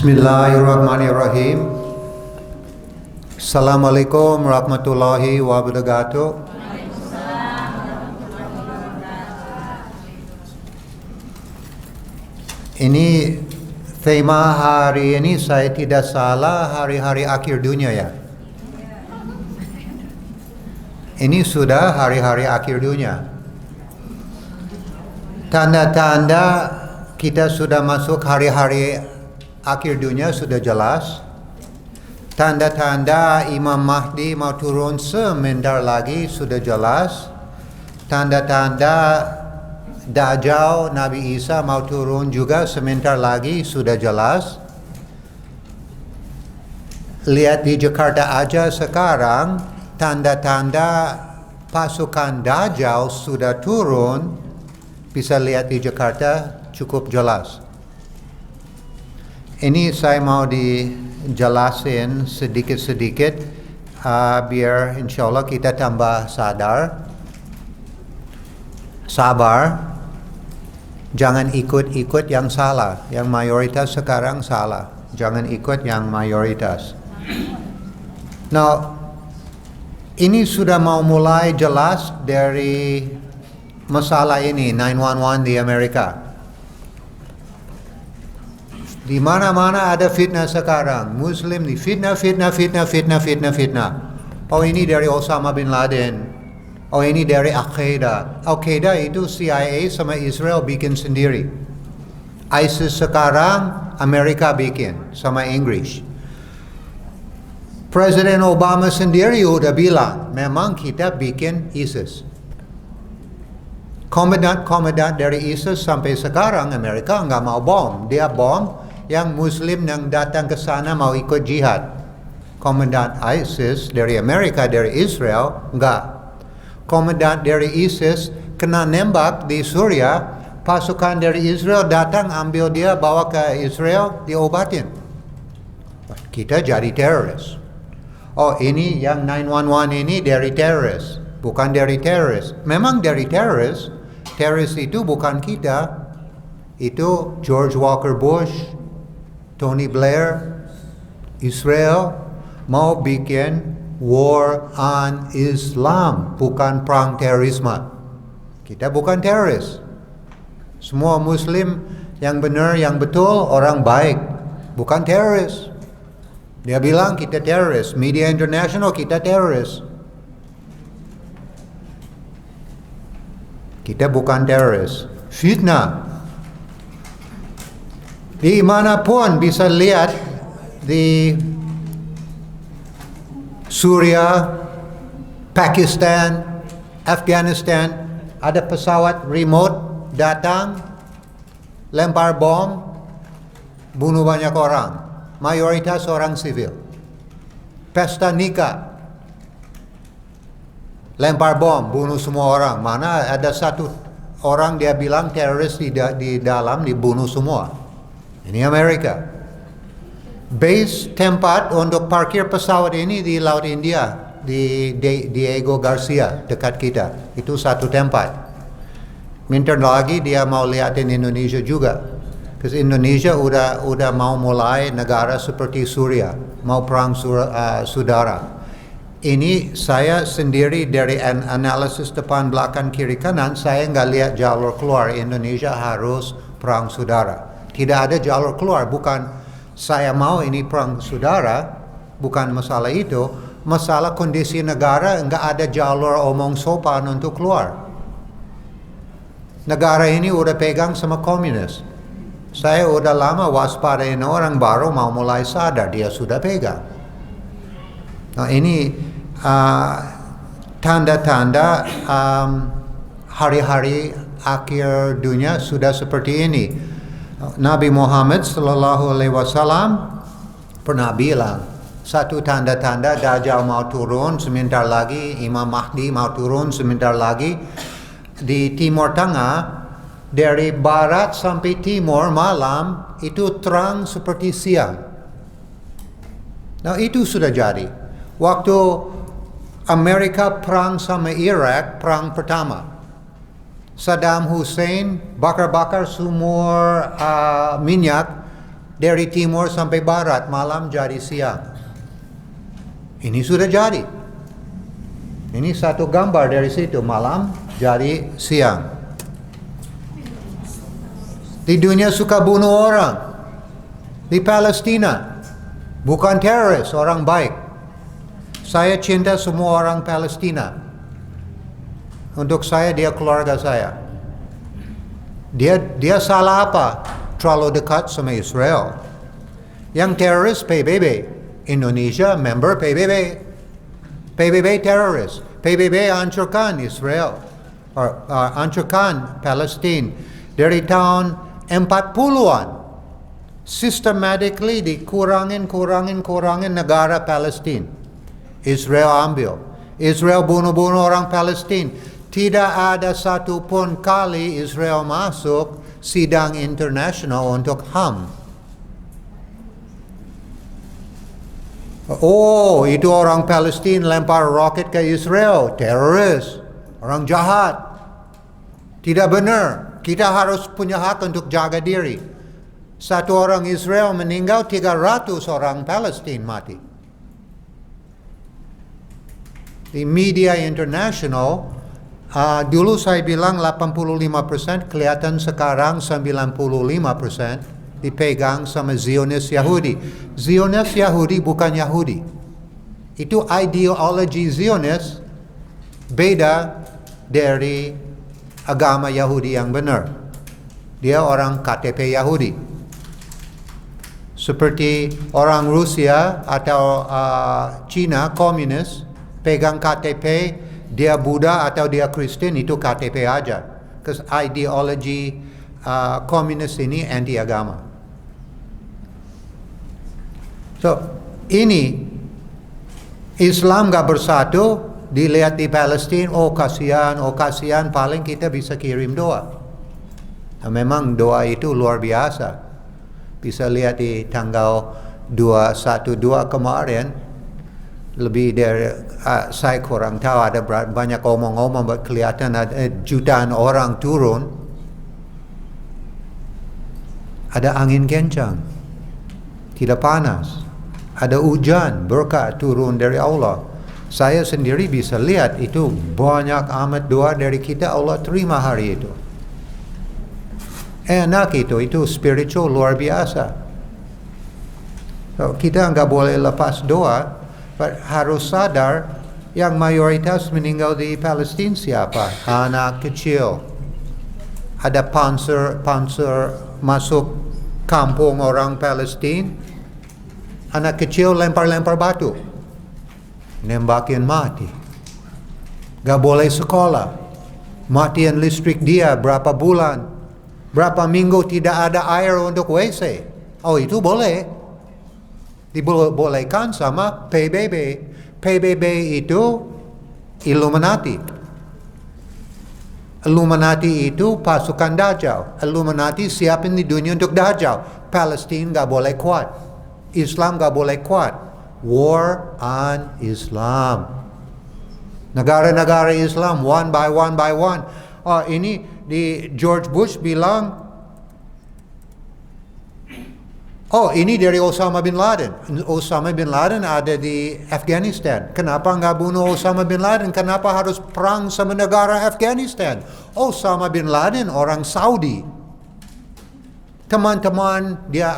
Bismillahirrahmanirrahim. Assalamualaikum warahmatullahi wabarakatuh. Ini tema hari ini saya tidak salah hari-hari akhir dunia ya. Ini sudah hari-hari akhir dunia. Tanda-tanda kita sudah masuk hari-hari akhir dunia sudah jelas. Tanda-tanda Imam Mahdi mau turun sebentar lagi sudah jelas. Tanda-tanda Dajjal Nabi Isa mau turun juga sebentar lagi sudah jelas. Lihat di Jakarta aja sekarang, tanda-tanda pasukan Dajjal sudah turun. Bisa lihat di Jakarta cukup jelas. Ini saya mau dijelasin sedikit-sedikit biar insya Allah kita tambah sabar. Jangan ikut-ikut yang salah. Yang mayoritas sekarang salah. Jangan ikut yang mayoritas. Nah, ini sudah mau mulai jelas dari masalah ini 911 di Amerika. Di mana-mana ada fitnah sekarang. Muslim di fitnah. Oh, ini dari Osama bin Laden. Oh, ini dari Al-Qaeda. Al-Qaeda itu CIA sama Israel bikin sendiri. ISIS sekarang Amerika bikin sama Inggris. Presiden Obama sendiri udah bilang, memang kita bikin ISIS. Komandan dari ISIS sampai sekarang Amerika nggak mau bom. Dia bom yang Muslim yang datang ke sana mau ikut jihad. Komandan ISIS dari Amerika, dari Israel, enggak. Komandan dari ISIS kena nembak di Suriah, pasukan dari Israel datang ambil dia bawa ke Israel, diobatin. Kita jadi teroris. Oh, ini yang 911 ini dari teroris, bukan dari teroris. Memang dari teroris. Teroris itu bukan kita. Itu George Walker Bush, Tony Blair, Israel mau bikin war on Islam, bukan perang terorisme. Kita bukan teroris. Semua Muslim yang benar, yang betul, orang baik, bukan teroris. Dia bilang kita teroris. Media internasional kita teroris. Kita bukan teroris. Fitnah. Di manapun bisa lihat di Suriah, Pakistan, Afghanistan, ada pesawat remote datang, lempar bom, bunuh banyak orang. Mayoritas orang sivil. Pesta nikah, lempar bom, bunuh semua orang. Mana ada satu orang dia bilang teroris di dalam dibunuh semua. Ini Amerika. Base tempat untuk parkir pesawat ini di Laut India, di Diego Garcia, dekat kita. Itu satu tempat. Minta lagi dia mau lihatin Indonesia juga. Karena Indonesia udah mau mulai negara seperti Suriah, mau perang saudara. Ini saya sendiri dari analisis depan, belakang, kiri, kanan, saya nggak lihat jalur keluar. Indonesia harus perang saudara. Tidak ada jalur keluar, bukan saya mau ini perang saudara, bukan masalah itu. Masalah kondisi negara, nggak ada jalur omong sopan untuk keluar. Negara ini udah pegang sama komunis. Saya udah lama waspadain orang baru mau mulai sadar, dia sudah pegang. Nah, ini tanda-tanda hari-hari akhir dunia sudah seperti ini. Nabi Muhammad sallallahu alaihi wasallam pernah bilang, satu tanda-tanda Dajjal mau turun sebentar lagi, Imam Mahdi mau turun sebentar lagi. Di Timur Tengah, dari barat sampai timur malam itu terang seperti siang. Nah, itu sudah jadi. Waktu Amerika perang sama Irak, perang pertama, Saddam Hussein bakar-bakar sumur minyak dari timur sampai barat, malam jadi siang. Ini sudah jadi. Ini satu gambar dari situ, malam jadi siang. Di dunia suka bunuh orang. Di Palestina, bukan teroris, orang baik. Saya cinta semua orang Palestina. Untuk saya, dia keluarga saya. Dia salah apa? Terlalu dekat sama Israel. Yang teroris PBB. Indonesia member PBB. PBB teroris. PBB hancurkan Israel. Hancurkan Palestina. Dari tahun 40-an. Systematically dikurangin negara Palestina. Israel ambil. Israel bunuh-bunuh orang Palestina. Tidak ada satupun kali Israel masuk sidang internasional untuk HAM. Oh, itu orang Palestina lempar roket ke Israel. Teroris. Orang jahat. Tidak benar. Kita harus punya hak untuk jaga diri. Satu orang Israel meninggal, 300 orang Palestina mati. Di media internasional, dulu saya bilang 85%, kelihatan sekarang 95% dipegang sama Zionis Yahudi. Zionis Yahudi bukan Yahudi. Itu ideologi Zionis beda dari agama Yahudi yang benar. Dia orang KTP Yahudi. Seperti orang Rusia atau Cina komunis pegang KTP, dia Buddha atau dia Kristen, itu KTP aja. Because ideologi komunis ini anti agama. So, ini Islam gak bersatu, dilihat di Palestina, oh kasihan, paling kita bisa kirim doa. Nah, memang doa itu luar biasa. Bisa lihat di tanggal 212 kemarin, lebih dari, saya kurang tahu, ada banyak omong-omong, kelihatan ada jutaan orang turun. Ada angin kencang, tidak panas. Ada hujan, berkat turun dari Allah. Saya sendiri bisa lihat itu banyak amat doa dari kita, Allah terima hari itu. Enak itu spiritual luar biasa. So, kita nggak boleh lepas doa, but harus sadar yang mayoritas meninggal di Palestina siapa? Anak kecil. Ada panzer masuk kampung orang Palestina. Anak kecil lempar-lempar batu. Nembakin mati. Gak boleh sekolah. Matian listrik dia berapa bulan. Berapa minggu tidak ada air untuk WC. Oh, itu boleh. Dibolehkan sama PBB. PBB itu Illuminati. Illuminati itu pasukan Dajjal. Illuminati siapin di dunia untuk Dajjal. Palestina gak boleh kuat. Islam gak boleh kuat. War on Islam. Negara-negara Islam one by one. Oh, ini di George Bush bilang, oh ini dari Osama bin Laden. Osama bin Laden ada di Afghanistan. Kenapa nggak bunuh Osama bin Laden? Kenapa harus perang sama negara Afghanistan? Osama bin Laden orang Saudi. Teman-teman dia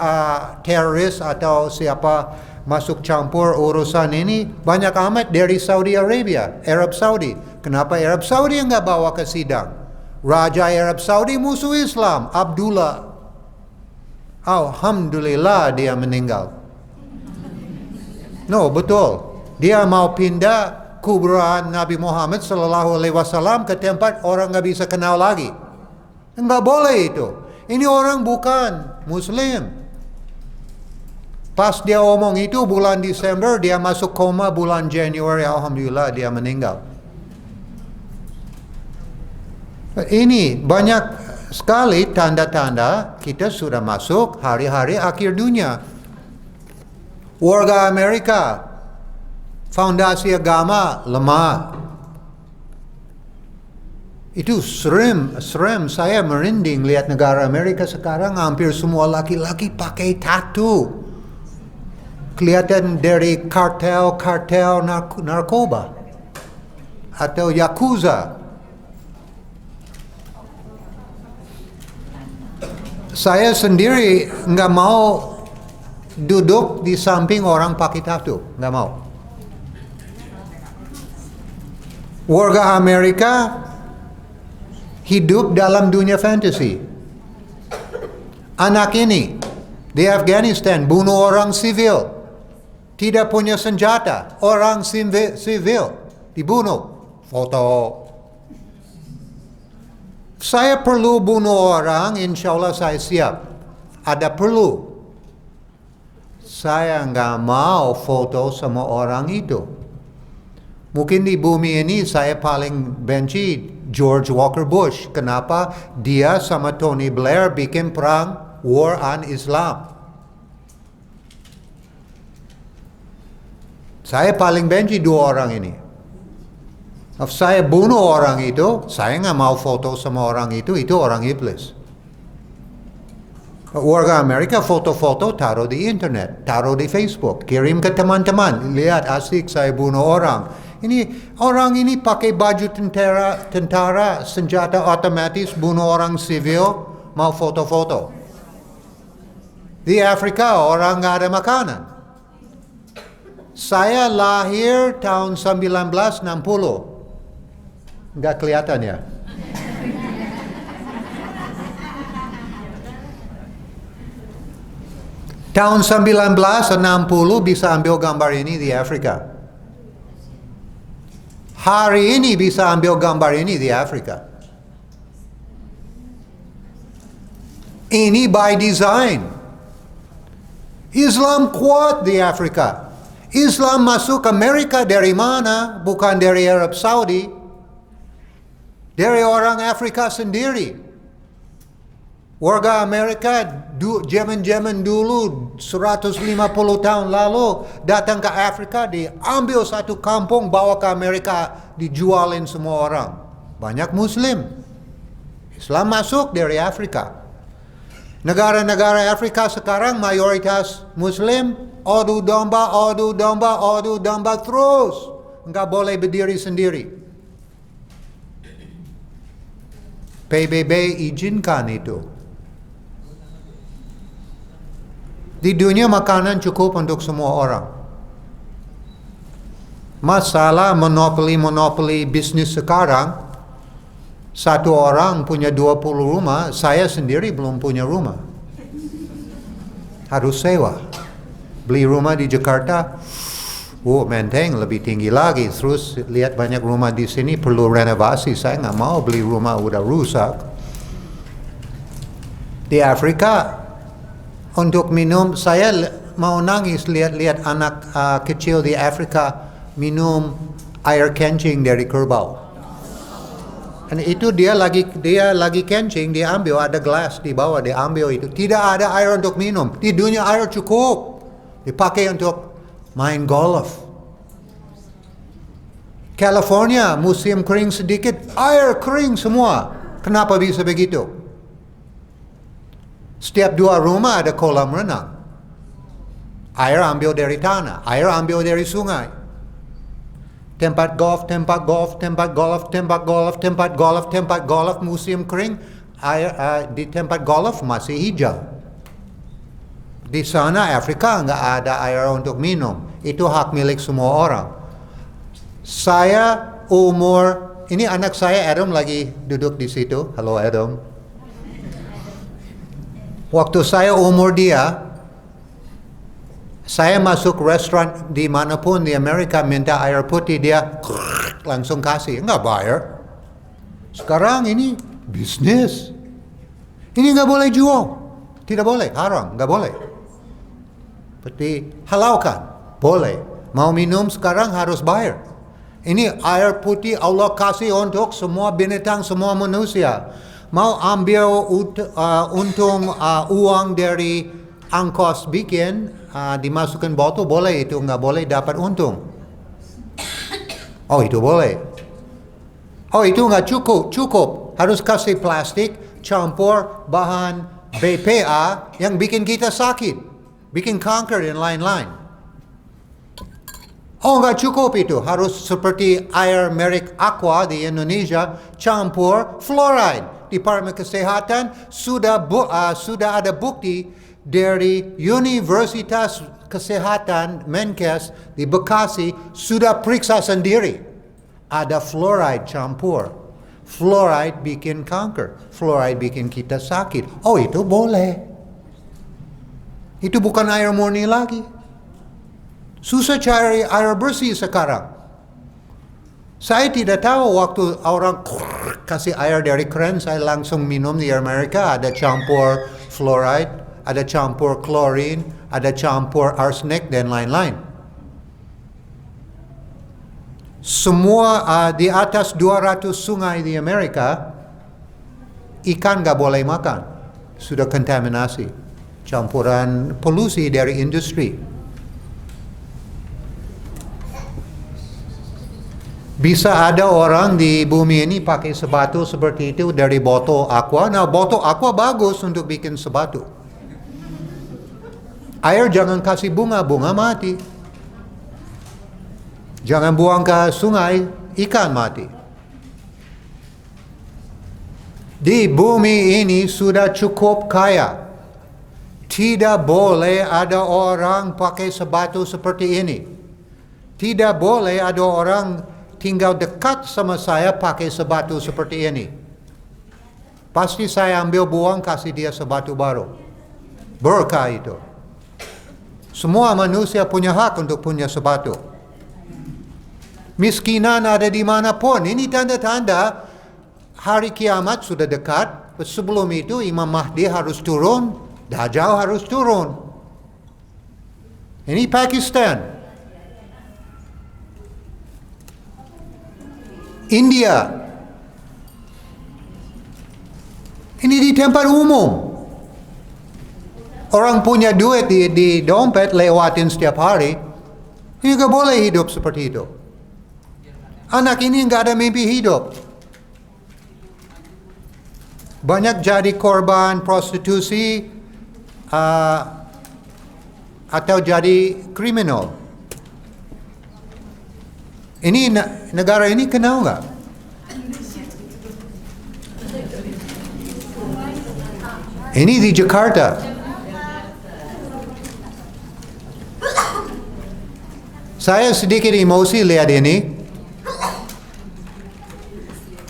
teroris atau siapa masuk campur urusan ini banyak amat dari Saudi Arabia, Arab Saudi. Kenapa Arab Saudi nggak bawa ke sidang? Raja Arab Saudi musuh Islam, Abdullah. Alhamdulillah dia meninggal. No, betul. Dia mau pindah kuburan Nabi Muhammad SAW ke tempat orang nggak bisa kenal lagi. Nggak boleh itu. Ini orang bukan Muslim. Pas dia omong itu bulan Desember, dia masuk koma bulan Januari, alhamdulillah dia meninggal. Ini banyak sekali tanda-tanda kita sudah masuk hari-hari akhir dunia. Warga Amerika, fondasi agama lemah. Itu serem. Saya merinding lihat negara Amerika sekarang hampir semua laki-laki pakai tattoo. Kelihatan dari kartel narkoba atau yakuza. Saya sendiri nggak mau duduk di samping orang pakai tattoo, nggak mau. Warga Amerika hidup dalam dunia fantasi. Anak ini di Afghanistan bunuh orang sivil, tidak punya senjata, orang sivil dibunuh. Foto. Saya perlu bunuh orang, insya Allah saya siap. Ada perlu. Saya nggak mau foto sama orang itu. Mungkin di bumi ini saya paling benci George Walker Bush. Kenapa? Dia sama Tony Blair bikin perang war on Islam. Saya paling benci dua orang ini. Kalau saya bunuh orang itu, saya nggak mau foto sama orang itu orang iblis. Warga Amerika foto-foto taruh di internet, taruh di Facebook, kirim ke teman-teman. Lihat asik saya bunuh orang. Orang ini pakai baju tentara, senjata otomatis, bunuh orang sivil, mau foto-foto. Di Afrika orang nggak ada makanan. Saya lahir tahun 1960. Nggak kelihatan ya? Tahun 1960 bisa ambil gambar ini di Afrika. Hari ini bisa ambil gambar ini di Afrika. Ini by design. Islam kuat di Afrika. Islam masuk Amerika dari mana? Bukan dari Arab Saudi. Dari orang Afrika sendiri. Warga Amerika zaman dulu 150 tahun lalu datang ke Afrika, diambil satu kampung, bawa ke Amerika, dijualin semua orang. Banyak Muslim. Islam masuk dari Afrika. Negara-negara Afrika sekarang mayoritas Muslim, adu domba terus. Enggak boleh berdiri sendiri. PBB izinkan itu. Di dunia makanan cukup untuk semua orang. Masalah monopoli bisnis sekarang, satu orang punya 20 rumah, saya sendiri belum punya rumah. Harus sewa. Beli rumah di Jakarta, Menteng lebih tinggi lagi. Terus lihat banyak rumah di sini perlu renovasi. Saya nggak mau beli rumah udah rusak. Di Afrika, untuk minum, saya mau nangis lihat anak kecil di Afrika minum air kencing dari kerbau. Dan itu dia lagi kencing, dia ambil, ada gelas di bawah, dia ambil itu. Tidak ada air untuk minum. Di dunia air cukup. Dipakai untuk main golf. California musim kering sedikit, air kering semua. Kenapa bisa begitu? Setiap 2 rumah ada kolam renang. Air ambil dari tanah, air ambil dari sungai. Tempat golf musim kering, air di tempat golf masih hijau. Di sana Afrika nggak ada air untuk minum. Itu hak milik semua orang. Saya ini anak saya Adam lagi duduk di situ. Halo Adam. Waktu saya umur dia, saya masuk restoran dimanapun di Amerika minta air putih, dia langsung kasih, nggak bayar. Sekarang ini bisnis. Ini nggak boleh jual. Tidak boleh, haram, nggak boleh. Seperti halalkan, boleh. Mau minum sekarang harus bayar. Ini air putih Allah kasih untuk semua binatang, semua manusia. Mau ambil untung uang dari angkos bikin, dimasukkan botol, boleh. Itu nggak boleh dapat untung. Oh, itu boleh. Oh, itu nggak cukup. Harus kasih plastik, campur bahan BPA yang bikin kita sakit, bikin kanker dan lain-lain. Oh, nggak cukup itu. Harus seperti air merek Aqua di Indonesia, campur fluoride. Departemen Kesehatan sudah ada bukti dari Universitas Kesehatan Menkes di Bekasi sudah periksa sendiri. Ada fluoride campur. Fluoride bikin kanker. Fluoride bikin kita sakit. Oh, itu boleh. Itu bukan air murni lagi. Susah cari air bersih sekarang. Saya tidak tahu waktu orang kasih air dari keran, saya langsung minum di Amerika. Ada campur fluoride, ada campur klorin, ada campur arsenik, dan lain-lain. Semua di atas 200 sungai di Amerika, ikan nggak boleh makan. Sudah kontaminasi. Campuran polusi dari industri. Bisa ada orang di bumi ini pakai sepatu seperti itu dari botol aqua. Nah, botol aqua bagus untuk bikin sepatu. Air jangan kasih bunga mati. Jangan buang ke sungai, ikan mati. Di bumi ini sudah cukup kaya. Tidak boleh ada orang pakai sepatu seperti ini. Tidak boleh ada orang tinggal dekat sama saya pakai sepatu seperti ini. Pasti saya ambil buang, kasih dia sepatu baru. Berkah itu. Semua manusia punya hak untuk punya sepatu. Miskinan ada di manapun. Ini tanda-tanda hari kiamat sudah dekat. Sebelum itu Imam Mahdi harus turun, Dajjal harus turun. Ini Pakistan. India. Ini di tempat umum. Orang punya duit di dompet lewatin setiap hari. Ini gak boleh hidup seperti itu. Anak ini gak ada mimpi hidup. Banyak jadi korban prostitusi atau jadi kriminal. Ini negara ini kenal nggak? Ini di Jakarta. Saya sedikit emosi lihat ini.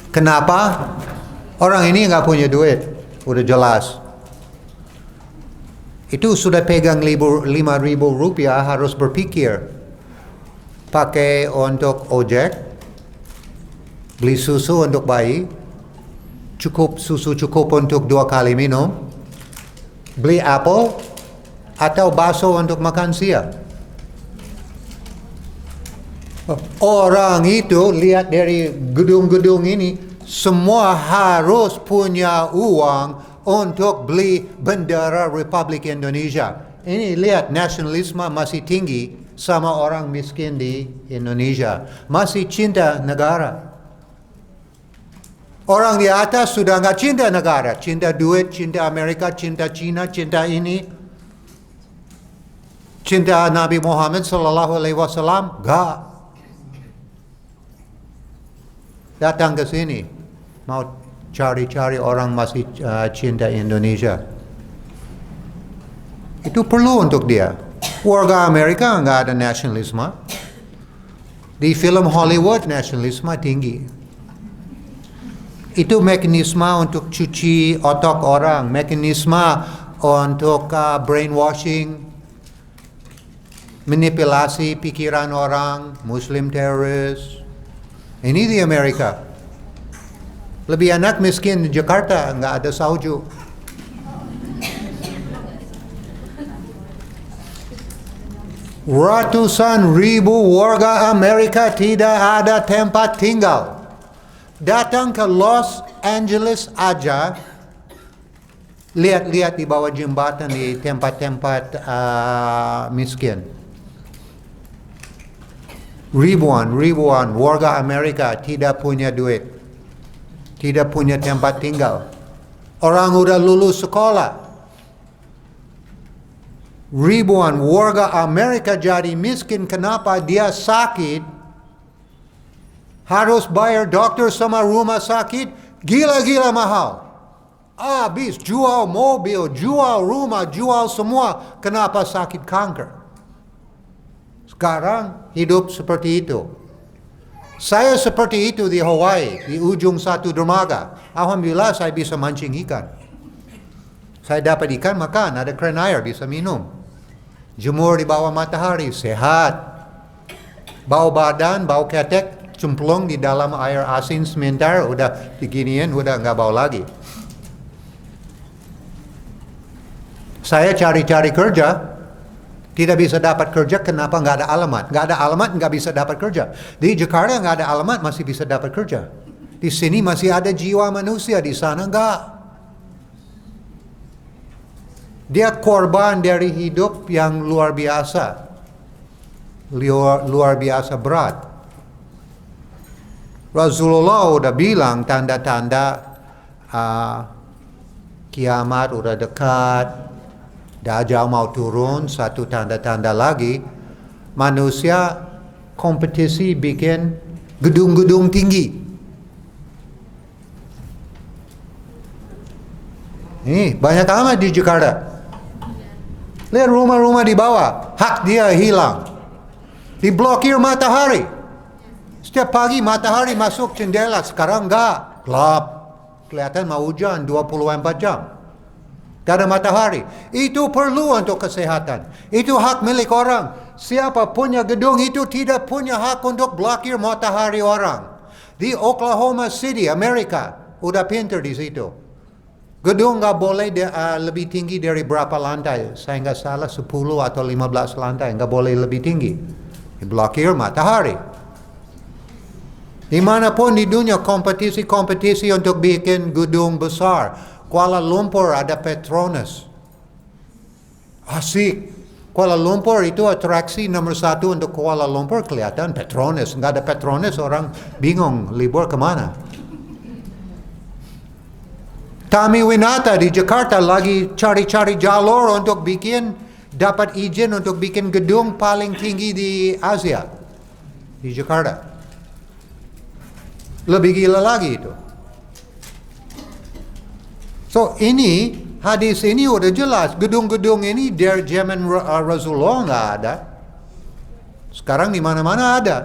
Kenapa? Orang ini nggak punya duit, udah jelas. Itu sudah pegang 5.000 rupiah harus berpikir. Pakai untuk ojek, beli susu untuk bayi, susu cukup untuk 2 kali minum, beli apel, atau bakso untuk makan siang. Orang itu lihat dari gedung-gedung ini, semua harus punya uang untuk beli bendera Republik Indonesia. Ini lihat nasionalisme masih tinggi sama orang miskin di Indonesia. Masih cinta negara. Orang di atas sudah nggak cinta negara. Cinta duit, cinta Amerika, cinta Cina, cinta ini. Cinta Nabi Muhammad SAW. Nggak. Datang ke sini. Mau cari-cari orang masih cinta Indonesia. Itu perlu untuk dia. Warga Amerika nggak ada nasionalisme. Di film Hollywood nasionalisme tinggi. Itu mekanisme untuk cuci otak orang, mekanisme untuk brainwashing, manipulasi pikiran orang, Muslim teroris. Ini di Amerika. Lebih enak miskin di Jakarta, nggak ada salju. Ratusan ribu warga Amerika tidak ada tempat tinggal. Datang ke Los Angeles aja, lihat-lihat di bawah jembatan di tempat-tempat miskin. Ribuan warga Amerika tidak punya duit. tidak punya tempat tinggal. Orang udah lulus sekolah. Ribuan warga Amerika jadi miskin. Kenapa? Dia sakit, harus bayar dokter sama rumah sakit, gila-gila mahal. Habis jual mobil, jual rumah, jual semua. Kenapa? Sakit kanker. Sekarang hidup seperti itu. Saya seperti itu di Hawaii, di ujung satu dermaga. Alhamdulillah saya bisa mancing ikan. Saya dapat ikan makan, ada keran air, bisa minum. Jemur di bawah matahari, sehat. Bau badan, bau ketek, cemplung di dalam air asin sebentar, udah diginiin, udah nggak bau lagi. Saya cari-cari kerja, tidak bisa dapat kerja. Kenapa? Nggak ada alamat. Nggak ada alamat, nggak bisa dapat kerja. Di Jakarta nggak ada alamat, masih bisa dapat kerja. Di sini masih ada jiwa manusia, di sana nggak. Dia korban dari hidup yang luar biasa. Luar biasa berat. Rasulullah udah bilang tanda-tanda kiamat udah dekat. Dajjal mau turun, satu tanda-tanda lagi. Manusia kompetisi bikin gedung-gedung tinggi. Ini banyak amat di Jakarta. Lihat rumah-rumah di bawah, hak dia hilang. Diblokir matahari. Setiap pagi matahari masuk jendela, sekarang enggak, gelap. Kelihatan mau hujan 24 jam. Gak ada matahari. Itu perlu untuk kesehatan. Itu hak milik orang. Siapa punya gedung itu tidak punya hak untuk blokir matahari orang. Di Oklahoma City, Amerika, udah pinter di situ. Gedung nggak boleh lebih tinggi dari berapa lantai. Saya nggak salah 10 atau 15 lantai. Nggak boleh lebih tinggi. Diblokir matahari. Dimanapun di dunia kompetisi untuk bikin gedung besar. Kuala Lumpur ada Petronas. Asik. Kuala Lumpur itu atraksi nomor 1 untuk Kuala Lumpur, kelihatan Petronas. Nggak ada Petronas, orang bingung libur kemana. Tami Winata di Jakarta lagi cari-cari jalur untuk dapat izin untuk bikin gedung paling tinggi di Asia. Di Jakarta. Lebih gila lagi itu. So hadis ini udah jelas. Gedung-gedung ini dari zaman Rasulullah nggak ada. Sekarang di mana-mana ada.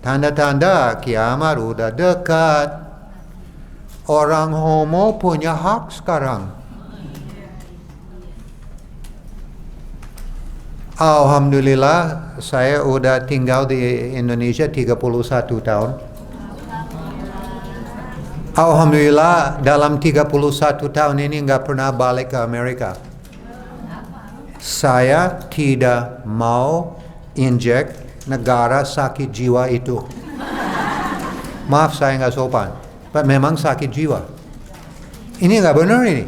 Tanda-tanda kiamat udah dekat. Orang homo punya hak sekarang. Alhamdulillah saya udah tinggal di Indonesia 31 tahun. Alhamdulillah dalam 31 tahun ini nggak pernah balik ke Amerika. Saya tidak mau injek negara sakit jiwa itu. Maaf saya nggak sopan, tapi memang sakit jiwa. Ini nggak benar ini.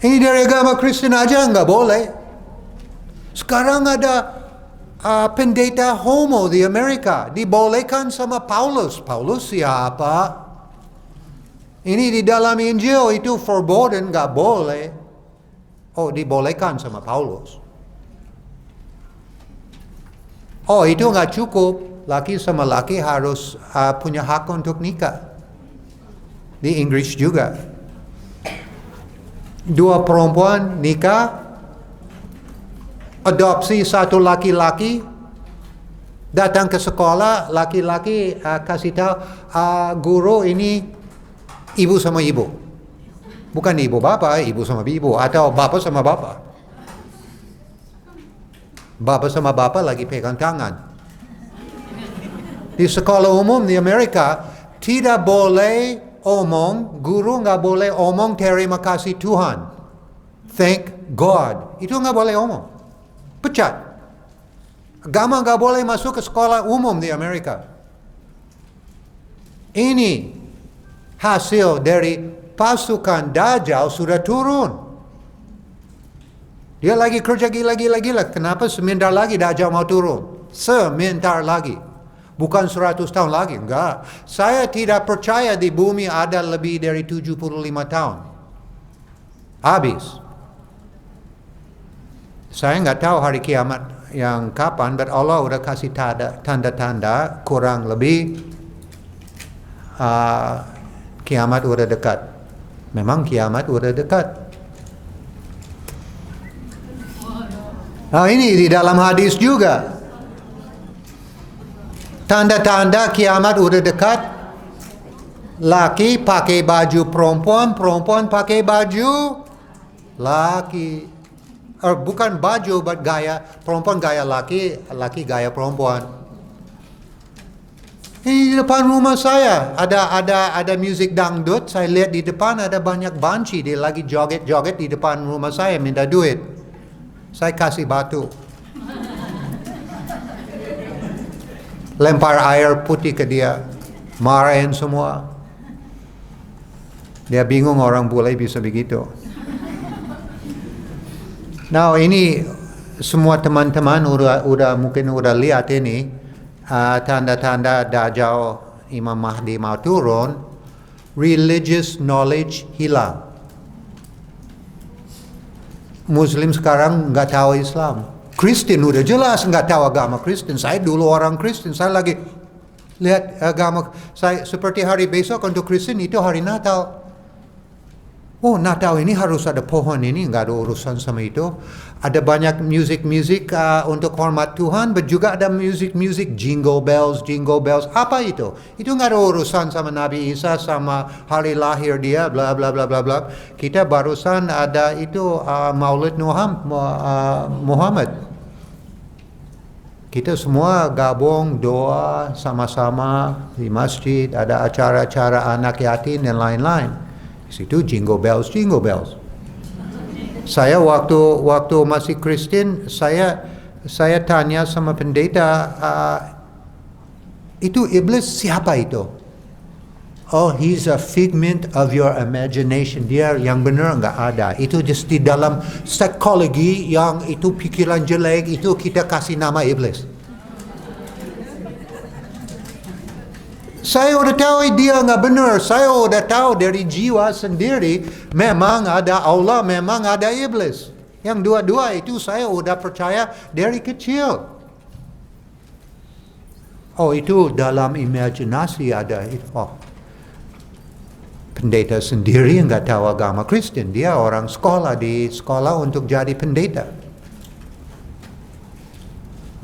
Ini dari agama Kristen aja nggak boleh. Sekarang ada pendeta homo di Amerika dibolehkan sama Paulus. Paulus siapa? Ini di dalam Injil itu forbidden, nggak boleh. Oh, dibolehkan sama Paulus. Oh, itu nggak cukup. Laki sama laki harus punya hak untuk nikah. Di Inggris juga. 2 perempuan nikah. Adopsi 1 laki-laki, datang ke sekolah, laki-laki kasih tahu guru ini ibu sama ibu, bukan ibu bapak, ibu sama ibu, atau bapak sama bapak. Bapak sama bapak lagi pegang tangan. Di sekolah umum di Amerika tidak boleh guru nggak boleh omong terima kasih Tuhan, thank God, itu nggak boleh omong. Pecat. Agama nggak boleh masuk ke sekolah umum di Amerika. Ini hasil dari pasukan Dajjal sudah turun. Dia lagi kerja gila-gila. Kenapa sebentar lagi Dajjal mau turun? Sebentar lagi. Bukan 100 tahun lagi, enggak. Saya tidak percaya di bumi ada lebih dari 75 tahun. Habis. Saya nggak tahu hari kiamat yang kapan, but Allah udah kasih tanda-tanda kurang lebih kiamat udah dekat. Memang kiamat udah dekat. Nah ini di dalam hadis juga. Tanda-tanda kiamat udah dekat. Laki pakai baju perempuan, perempuan pakai baju laki. Bukan baju, but gaya perempuan gaya laki, laki gaya perempuan. Ini di depan rumah saya ada musik dangdut. Saya lihat di depan ada banyak banci, dia lagi joget-joget di depan rumah saya minta duit. Saya kasih batu, lempar air putih ke dia, marahin semua. Dia bingung orang bule bisa begitu. Nah ini semua teman-teman mungkin udah lihat ini tanda-tanda Dajjal Imam Mahdi mau turun. Religious knowledge hilang. Muslim sekarang nggak tahu Islam. Kristen udah jelas nggak tahu agama Kristen. Saya dulu orang Kristen. Saya lagi lihat agama saya seperti hari besok untuk Kristen itu hari Natal. Oh Natal ini harus ada pohon ini, nggak ada urusan sama itu. Ada banyak musik untuk hormat Tuhan, but juga ada musik jingle bells. Apa itu? Itu nggak ada urusan sama Nabi Isa, sama hari lahir dia, bla bla bla bla bla. Kita barusan ada itu Maulid Muhammad. Kita semua gabung doa sama-sama di masjid, ada acara-acara anak yatim dan lain-lain. Situ jingle bells. Saya waktu masih Kristen, saya tanya sama pendeta, itu iblis siapa itu? Oh, he's a figment of your imagination. Dia yang benar nggak ada. Itu just di dalam psikologi yang itu pikiran jelek itu kita kasih nama iblis. Saya udah tahu dia nggak benar. Saya udah tahu dari jiwa sendiri memang ada Allah, memang ada iblis. Yang dua-dua itu saya udah percaya dari kecil. Oh itu dalam imajinasi ada. Oh, pendeta sendiri nggak tahu agama Kristen. Dia orang sekolah di sekolah untuk jadi pendeta.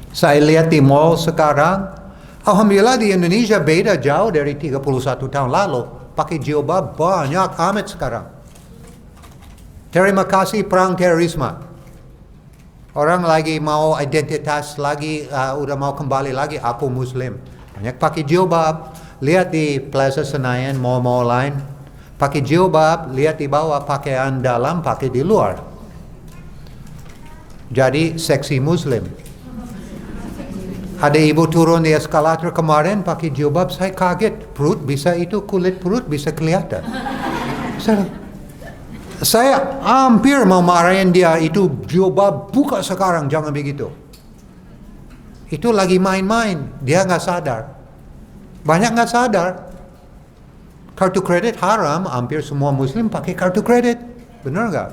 Saya lihat di mall sekarang. Alhamdulillah di Indonesia beda jauh dari 31 tahun lalu. Pakai jilbab banyak amat sekarang. Terima kasih perang terorisme. Orang lagi mau identitas lagi, udah mau kembali lagi, aku Muslim. Banyak pakai jilbab. Lihat di Plaza Senayan, mall-mall lain. Pakai jilbab, lihat di bawah pakaian dalam, pakai di luar. Jadi seksi Muslim. Ada ibu turun di eskalator kemarin pakai jilbab, saya kaget. Perut bisa itu, kulit perut bisa kelihatan. Saya hampir mau marahin dia, itu jilbab buka sekarang, jangan begitu. Itu lagi main-main, dia nggak sadar. Banyak nggak sadar. Kartu kredit haram, hampir semua Muslim pakai kartu kredit. Benar nggak?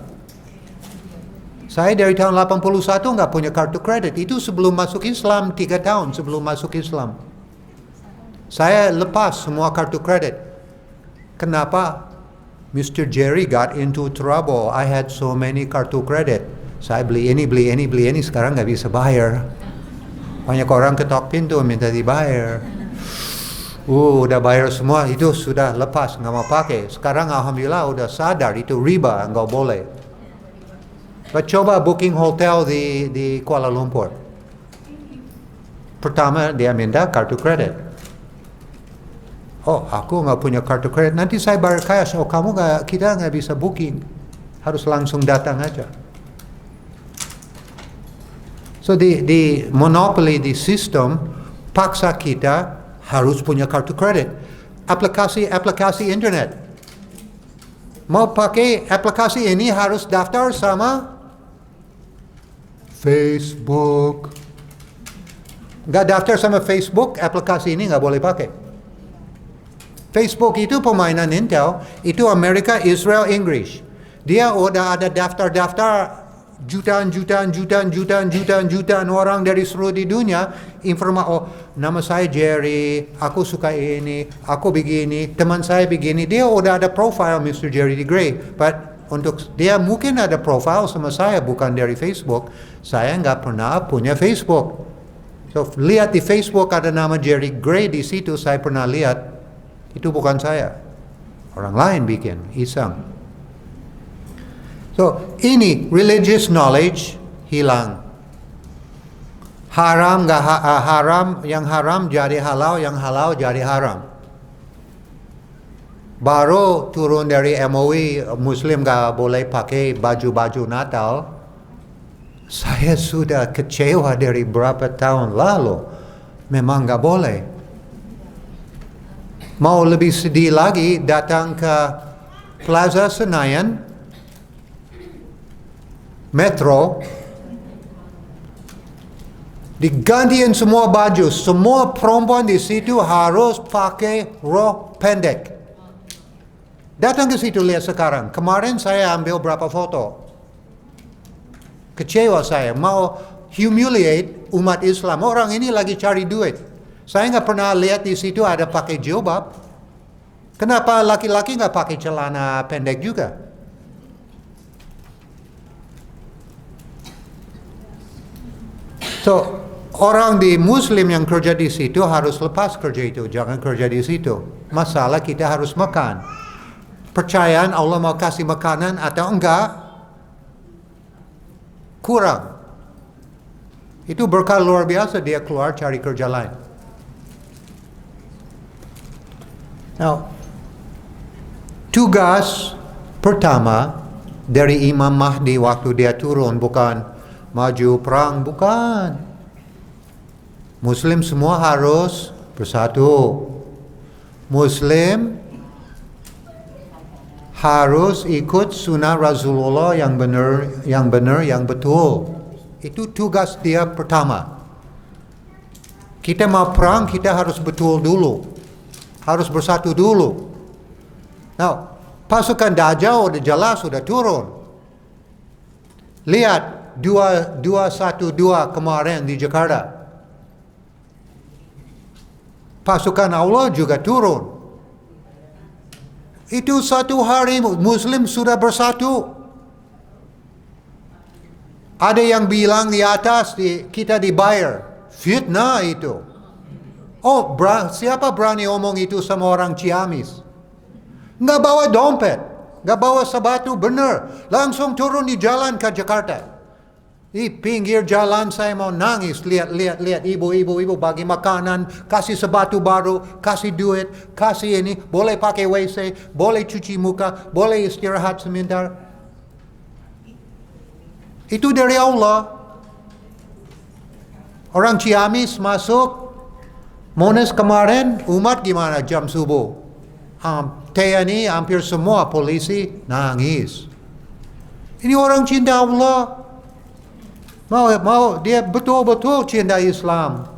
Saya dari tahun 81 nggak punya kartu kredit. Itu sebelum masuk Islam, 3 tahun sebelum masuk Islam. Saya lepas semua kartu kredit. Kenapa? Mr. Jerry got into trouble. I had so many kartu kredit. Saya beli ini, sekarang nggak bisa bayar. Banyak orang ketok pintu minta dibayar. Udah bayar semua, itu sudah lepas, nggak mau pakai. Sekarang alhamdulillah udah sadar itu riba, nggak boleh. Coba booking hotel di Kuala Lumpur. Pertama dia minta kartu kredit. Oh, aku nggak punya kartu kredit. Nanti saya bayar cash. Oh, kita nggak bisa booking. Harus langsung datang aja. So di monopoli di sistem paksa kita harus punya kartu kredit. Aplikasi internet. Mau pakai aplikasi ini harus daftar sama Facebook. Nggak daftar sama Facebook, aplikasi ini nggak boleh pakai. Facebook itu permainan Intel, itu Amerika, Israel, Inggris. Dia udah ada daftar-daftar jutaan orang dari seluruh di dunia. Nama saya Jerry, aku suka ini, aku begini, teman saya begini. Dia udah ada profile Mr. Jerry D. Gray. But untuk dia mungkin ada profile sama saya, bukan dari Facebook. Saya nggak pernah punya Facebook. So, lihat di Facebook ada nama Jerry Gray di situ, saya pernah lihat. Itu bukan saya. Orang lain bikin, iseng. So, ini religious knowledge hilang. Haram nggak haram, yang haram jadi halal, yang halal jadi haram. Baru turun dari MOI, Muslim nggak boleh pakai baju-baju Natal. Saya sudah kecewa dari berapa tahun lalu. Memang nggak boleh. Mau lebih sedih lagi, datang ke Plaza Senayan, Metro, digantiin semua baju. Semua perempuan di situ harus pakai rok pendek. Datang ke situ lihat sekarang. Kemarin saya ambil berapa foto. Kecewa saya, mau humiliate umat Islam. Orang ini lagi cari duit. Saya nggak pernah lihat di situ ada pakai jilbab. Kenapa laki-laki nggak pakai celana pendek juga? So, orang di Muslim yang kerja di situ harus lepas kerja itu, jangan kerja di situ. Masalah kita harus makan. Percayaan Allah mau kasih makanan atau enggak? Kurang. Itu berkah luar biasa dia keluar cari kerja lain. Now, tugas pertama dari Imam Mahdi waktu dia turun bukan maju perang, bukan. Muslim semua harus bersatu. Muslim harus ikut sunnah Rasulullah yang benar, yang betul. Itu tugas dia pertama. Kita mau perang, kita harus betul dulu. Harus bersatu dulu. Now, pasukan Dajjal udah jelas, sudah turun. Lihat 212 kemarin di Jakarta. Pasukan Allah juga turun. Itu satu hari Muslim sudah bersatu. Ada yang bilang di atas kita dibayar. Fitnah itu. Oh, siapa berani omong itu sama orang Ciamis? Nggak bawa dompet, nggak bawa sepatu, benar. Langsung turun di jalan ke Jakarta. Di pinggir jalan saya mau nangis, lihat ibu-ibu bagi makanan, kasih sepatu baru, kasih duit, kasih ini, boleh pakai WC, boleh cuci muka, boleh istirahat sebentar. Itu dari Allah. Orang Ciamis masuk, Monas kemarin, umat gimana jam subuh? TNI hampir semua polisi nangis. Ini orang cinta Allah. Mau dia betul-betul cinta Islam.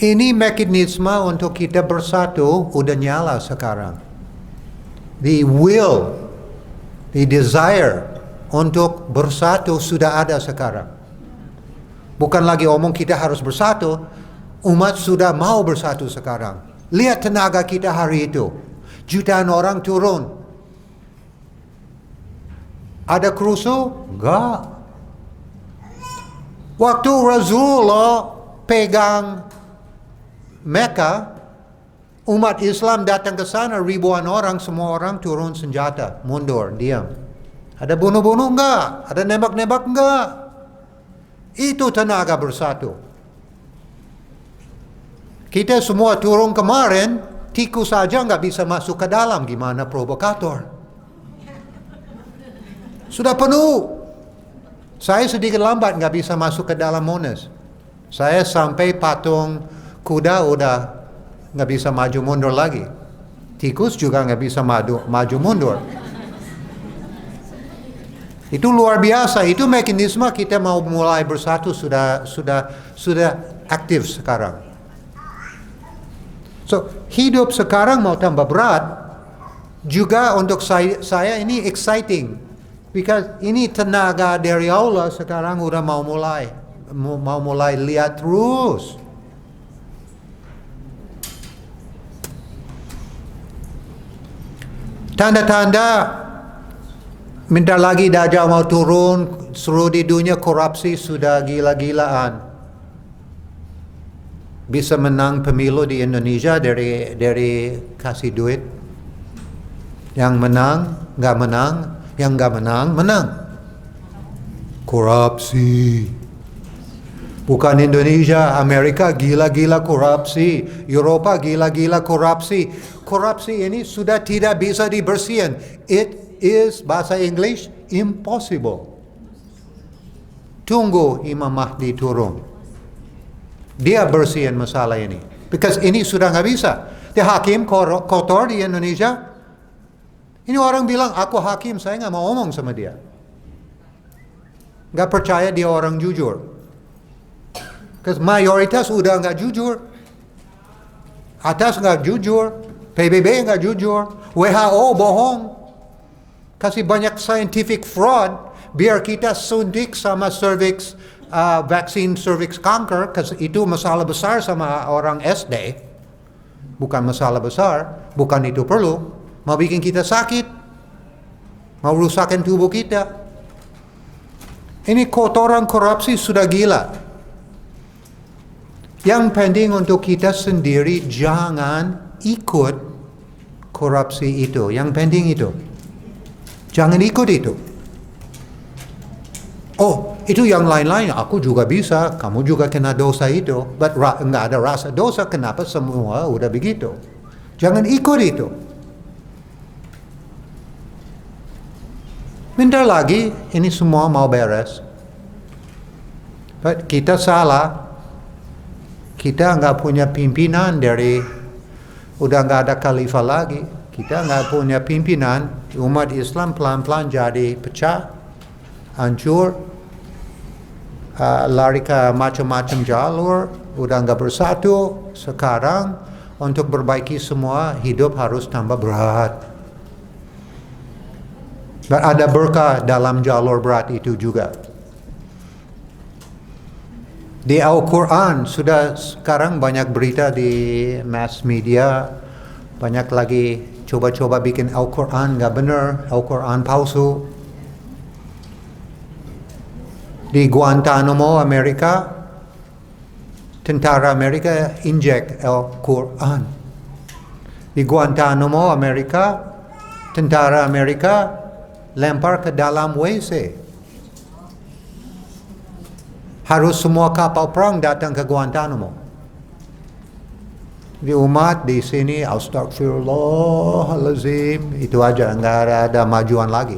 Ini mekanisme untuk kita bersatu udah nyala sekarang. The will, the desire untuk bersatu sudah ada sekarang. Bukan lagi omong kita harus bersatu, umat sudah mau bersatu sekarang. Lihat tenaga kita hari itu. Jutaan orang turun. Ada kerusuh? Enggak. Waktu Rasulullah pegang Mekah, umat Islam datang ke sana, ribuan orang, semua orang turun senjata, mundur, diam. Ada bunuh-bunuh? Enggak. Ada nembak-nembak? Enggak. Itu tenaga bersatu. Kita semua turun kemarin, tikus saja nggak bisa masuk ke dalam, gimana provokator? Sudah penuh. Saya sedikit lambat nggak bisa masuk ke dalam Monas. Saya sampai patung kuda udah nggak bisa maju mundur lagi. Tikus juga nggak bisa maju mundur. Itu luar biasa. Itu mekanisme kita mau mulai bersatu sudah aktif sekarang. So, hidup sekarang mau tambah berat. Juga untuk saya ini exciting. Because ini tenaga dari Allah sekarang udah mau mulai lihat terus. Tanda-tanda minta lagi Dajjal mau turun, seluruh di dunia korupsi sudah gila-gilaan. Bisa menang pemilu di Indonesia dari kasih duit. Yang menang, nggak menang, yang nggak menang, menang. Korupsi. Bukan Indonesia, Amerika gila-gila korupsi, Eropa gila-gila korupsi. Korupsi ini sudah tidak bisa dibersihkan. It is, bahasa English, impossible. Tunggu Imam Mahdi turun. Dia bersihin masalah ini. Because ini sudah nggak bisa. Dia hakim kotor di Indonesia. Ini orang bilang, aku hakim, saya nggak mau ngomong sama dia. Nggak percaya dia orang jujur. Because mayoritas udah nggak jujur. Atas nggak jujur. PBB nggak jujur. WHO bohong. Kasih banyak scientific fraud. Biar kita suntik sama cervix, vaksin cervix kanker. Because itu masalah besar sama orang SD. Bukan masalah besar. Bukan itu perlu. Mau bikin kita sakit. Mau rusakkan tubuh kita. Ini kotoran korupsi sudah gila. Yang penting untuk kita sendiri jangan ikut korupsi itu. Yang penting itu. Jangan ikut itu. Oh, itu yang lain-lain. Aku juga bisa. Kamu juga kena dosa itu. But nggak ada rasa dosa. Kenapa semua udah begitu? Jangan ikut itu. Bentar lagi ini semua mau beres. But kita salah. Kita nggak punya pimpinan udah nggak ada khalifah lagi. Kita nggak punya pimpinan. Umat Islam pelan-pelan jadi pecah, hancur, lari ke macam-macam jalur, udah nggak bersatu. Sekarang untuk perbaiki semua hidup harus tambah berat. Dan ada berkah dalam jalur berat itu juga. Di Al-Quran sudah sekarang banyak berita di mass media, banyak lagi coba-coba bikin Al-Quran nggak benar, Al-Quran palsu. Di Guantanamo, Amerika, tentara Amerika injek Al-Quran. Di Guantanamo, Amerika, tentara Amerika lempar ke dalam WC. Harus semua kapal perang datang ke Guantanamo. Di umat di sini, astagfirullahalazim, itu aja, nggak ada majuan lagi.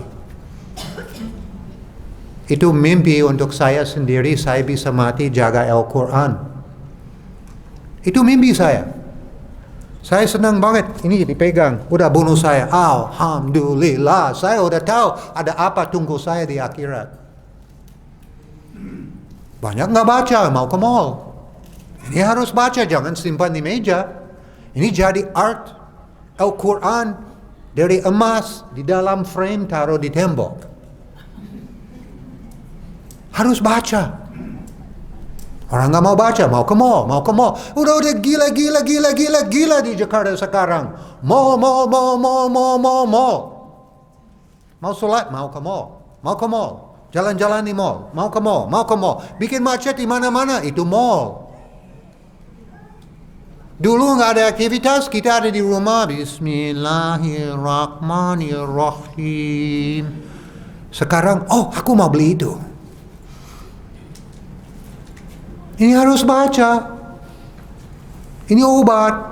Itu mimpi untuk saya sendiri, saya bisa mati jaga Al-Quran. Itu mimpi saya. Saya senang banget, ini dipegang, udah bunuh saya. Alhamdulillah, saya udah tahu ada apa tunggu saya di akhirat. Banyak nggak baca, mau ke mall. Ini harus baca, jangan simpan di meja. Ini jadi art. Al-Quran dari emas di dalam frame taruh di tembok. Harus baca. Orang nggak mau baca, mau ke mall. Udah gila di Jakarta sekarang. Mall. Mau sholat, mau ke mall. Jalan-jalan di mall, mau ke mall. Bikin macet di mana-mana, itu mall. Dulu nggak ada aktivitas, kita ada di rumah. Bismillahirrahmanirrahim. Sekarang, aku mau beli itu. Ini harus baca. Ini obat.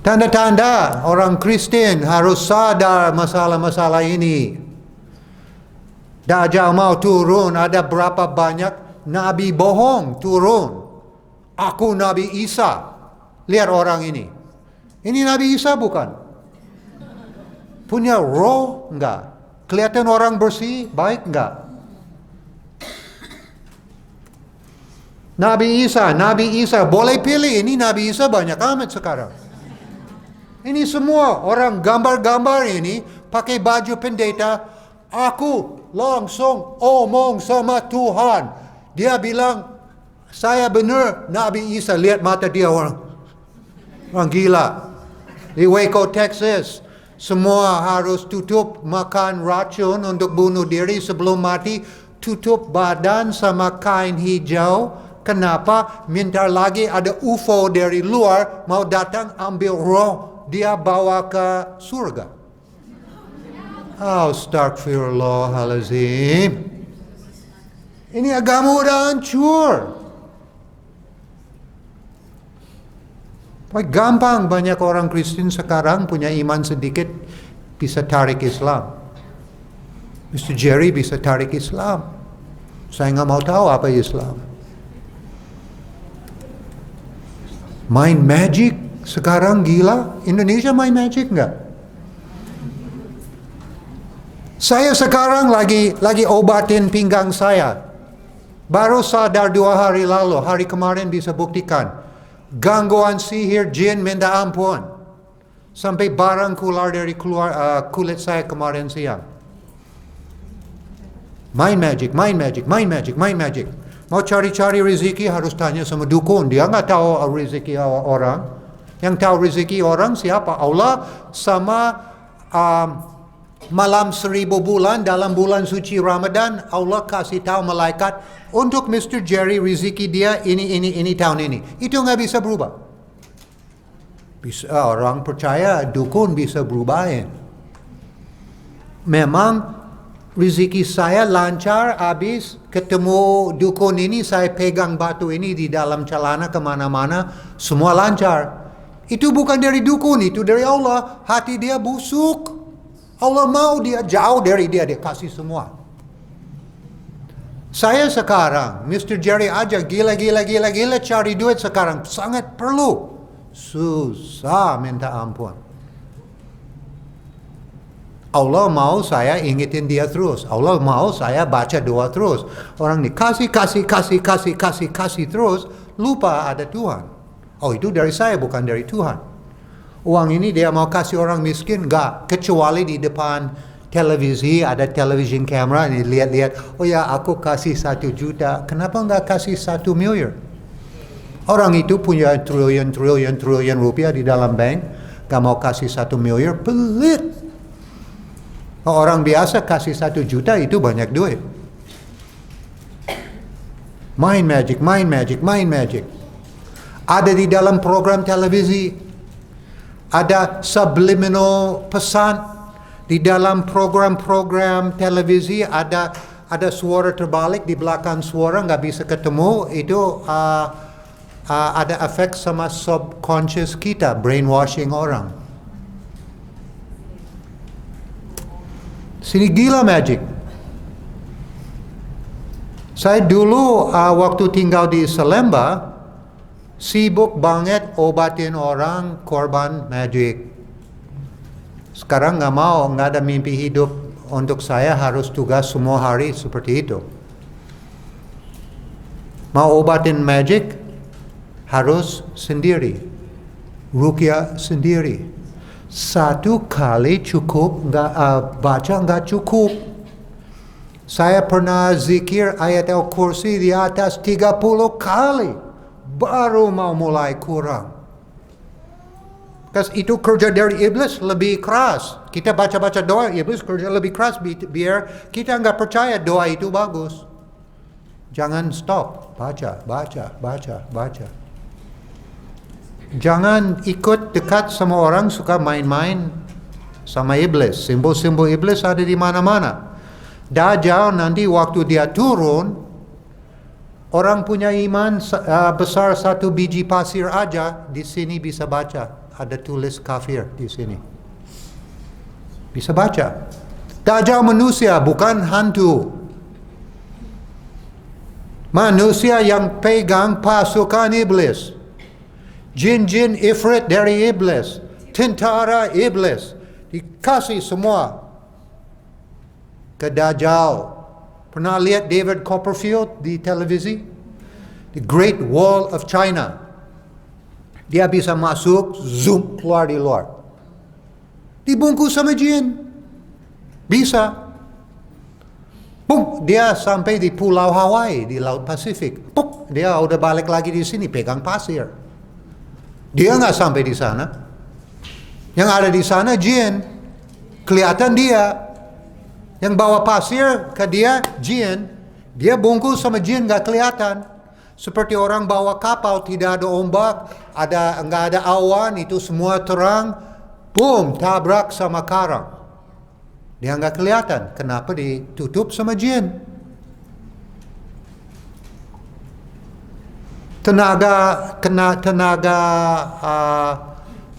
Tanda-tanda orang Kristen harus sadar masalah-masalah ini. Dajjal mau turun, ada berapa banyak nabi bohong turun. Aku Nabi Isa. Lihat orang ini. Ini Nabi Isa bukan? Punya roh enggak? Kelihatan orang bersih, baik enggak? Nabi Isa boleh pilih. Ini Nabi Isa banyak amat sekarang. Ini semua orang gambar-gambar ini pakai baju pendeta. Aku langsung omong sama Tuhan. Dia bilang, saya benar Nabi Isa. Lihat mata dia orang gila. Di Waco, Texas, semua harus tutup makan racun untuk bunuh diri sebelum mati. Tutup badan sama kain hijau. Kenapa? Minta lagi ada UFO dari luar mau datang ambil roh dia bawa ke surga. Astagfirullahalazim. Ini agama udah hancur. Gampang banyak orang Kristen sekarang punya iman sedikit bisa tarik Islam. Mr. Jerry bisa tarik Islam. Saya nggak mau tahu apa Islam. Main magic sekarang gila. Indonesia main magic nggak? Saya sekarang lagi obatin pinggang saya. Baru sadar 2 hari lalu. Hari kemarin bisa buktikan. Gangguan sihir jin minta ampun. Sampai barang keluar dari kulit saya kemarin siang. Main magic. Mau cari-cari rezeki harus tanya sama dukun. Dia nggak tahu rezeki orang. Yang tahu rezeki orang siapa? Allah sama malam 1000 bulan dalam bulan suci Ramadan. Allah kasih tahu malaikat untuk Mr. Jerry rezeki dia ini tahun ini. Itu nggak bisa berubah. Bisa orang percaya dukun bisa berubahin. Memang rezeki saya lancar habis ketemu dukun ini, saya pegang batu ini di dalam celana kemana-mana, semua lancar. Itu bukan dari dukun, itu dari Allah. Hati dia busuk. Allah mau dia jauh dari dia kasih semua. Saya sekarang, Mr. Jerry aja gila cari duit sekarang. Sangat perlu. Susah minta ampun. Allah mau saya ingetin dia terus. Allah mau saya baca doa terus. Orang ini kasih terus. Lupa ada Tuhan. Oh itu dari saya bukan dari Tuhan. Uang ini dia mau kasih orang miskin. Enggak. Kecuali di depan televisi. Ada television camera. Ini lihat-lihat. Oh ya aku kasih 1 juta. Kenapa enggak kasih 1 miliar? Orang itu punya triliun rupiah di dalam bank. Enggak mau kasih 1 miliar. Pelit. Orang biasa kasih 1 juta itu banyak duit. Main magic. Ada di dalam program televisi. Ada subliminal pesan. Di dalam program televisi ada suara terbalik di belakang suara nggak bisa ketemu. Itu ada efek sama subconscious kita, brainwashing orang. Sini gila magic. Saya dulu waktu tinggal di Salemba, sibuk banget obatin orang korban magic. Sekarang nggak ada mimpi hidup untuk saya harus tugas semua hari seperti itu. Mau obatin magic harus sendiri, ruqyah sendiri. 1 kali cukup, baca nggak cukup. Saya pernah zikir ayat Al-Kursi di atas 30 kali. Baru mau mulai kurang. Karena itu kerja dari iblis lebih keras. Kita baca-baca doa, iblis kerja lebih keras biar kita nggak percaya doa itu bagus. Jangan stop, baca. Jangan ikut dekat sama orang suka main-main sama iblis. Simbol-simbol iblis ada di mana-mana. Dajjal nanti waktu dia turun, orang punya iman besar 1 biji pasir aja di sini bisa baca. Ada tulis kafir di sini. Bisa baca. Dajjal manusia bukan hantu. Manusia yang pegang pasukan iblis. Jin-jin ifrit dari iblis, tentara iblis, dikasih semua ke Dajjal. Pernah lihat David Copperfield di televisi? The Great Wall of China. Dia bisa masuk, zoom, keluar di luar. Dibungkus sama jin. Bisa. Pum, dia sampai di Pulau Hawaii, di Laut Pasifik. Pum, dia udah balik lagi di sini, pegang pasir. Dia nggak sampai di sana. Yang ada di sana jin. Kelihatan dia. Yang bawa pasir ke dia, jin. Dia bungkus sama jin, nggak kelihatan. Seperti orang bawa kapal, tidak ada ombak, nggak ada awan, itu semua terang. Boom, tabrak sama karang. Dia nggak kelihatan. Kenapa ditutup sama jin? Tenaga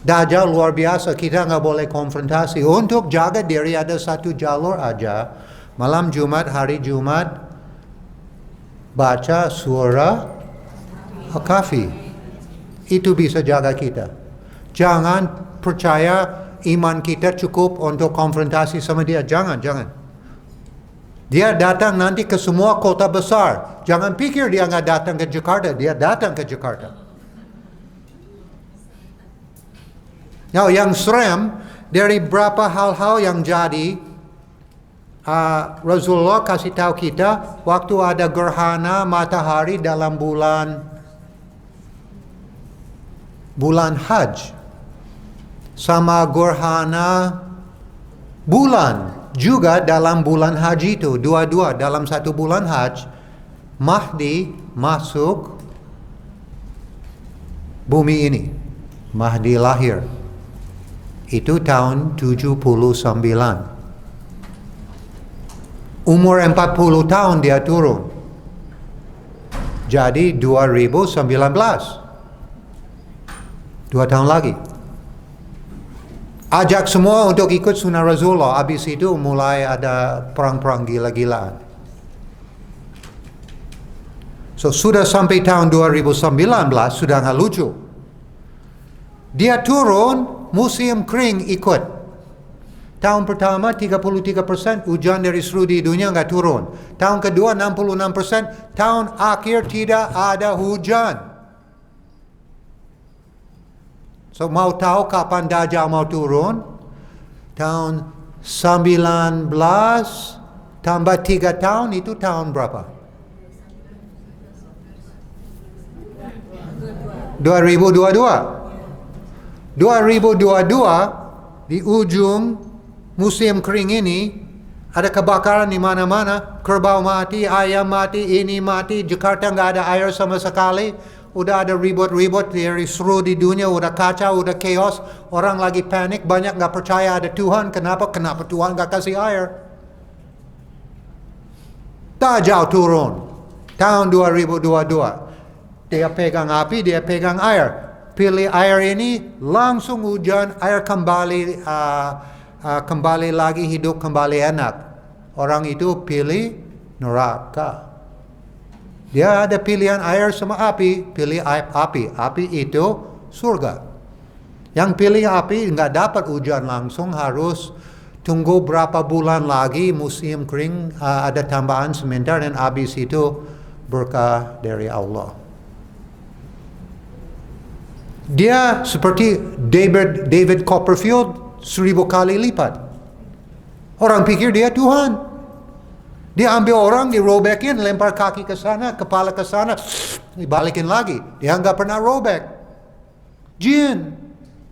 Dajjal luar biasa. Kita nggak boleh konfrontasi. Untuk jaga diri ada satu jalur aja. Malam Jumat, hari Jumat, baca surah Al-Kahfi. Itu bisa jaga kita. Jangan percaya iman kita cukup untuk konfrontasi sama dia. Jangan. Dia datang nanti ke semua kota besar. Jangan pikir dia nggak datang ke Jakarta. Dia datang ke Jakarta. Now, yang serem, dari berapa hal-hal yang jadi, Rasulullah kasih tahu kita, waktu ada gerhana matahari dalam bulan Hajj, sama gerhana bulan juga dalam bulan haji itu, dua-dua dalam satu bulan Hajj, Mahdi masuk bumi ini. Mahdi lahir. Itu tahun 79. Umur 40 tahun dia turun. Jadi 2019. 2 tahun lagi. Ajak semua untuk ikut sunnah Rasulullah. Habis itu mulai ada perang-perang gila-gilaan. So, sudah sampai tahun 2019, sudah nggak lucu. Dia turun, musim kering ikut. Tahun pertama 33%, hujan dari seluruh dunia nggak turun. Tahun kedua 66%, tahun akhir tidak ada hujan. So, mau tahu kapan Dajjal mau turun? Tahun 19 tambah 3 tahun, itu tahun berapa? 2022. 2022, di ujung musim kering ini, ada kebakaran di mana-mana. Kerbau mati, ayam mati, ini mati. Jakarta nggak ada air sama sekali. Udah ada ribut-ribut dari seluruh di dunia, udah kacau, udah chaos. Orang lagi panik, banyak nggak percaya ada Tuhan. Kenapa Tuhan nggak kasih air? Dajjal turun tahun 2022. Dia pegang api, dia pegang air. Pilih air ini, langsung hujan, air kembali lagi hidup, kembali enak. Orang itu pilih neraka. Dia ada pilihan air sama api, pilih api. Api itu surga. Yang pilih api nggak dapat hujan langsung, harus tunggu berapa bulan lagi musim kering, ada tambahan sebentar, dan habis itu berkah dari Allah. Dia seperti David Copperfield 1000 kali lipat. Orang pikir dia Tuhan. Dia ambil orang, dirobekin, lempar kaki ke sana, kepala ke sana, dibalikin lagi. Dia nggak pernah robek. Jin,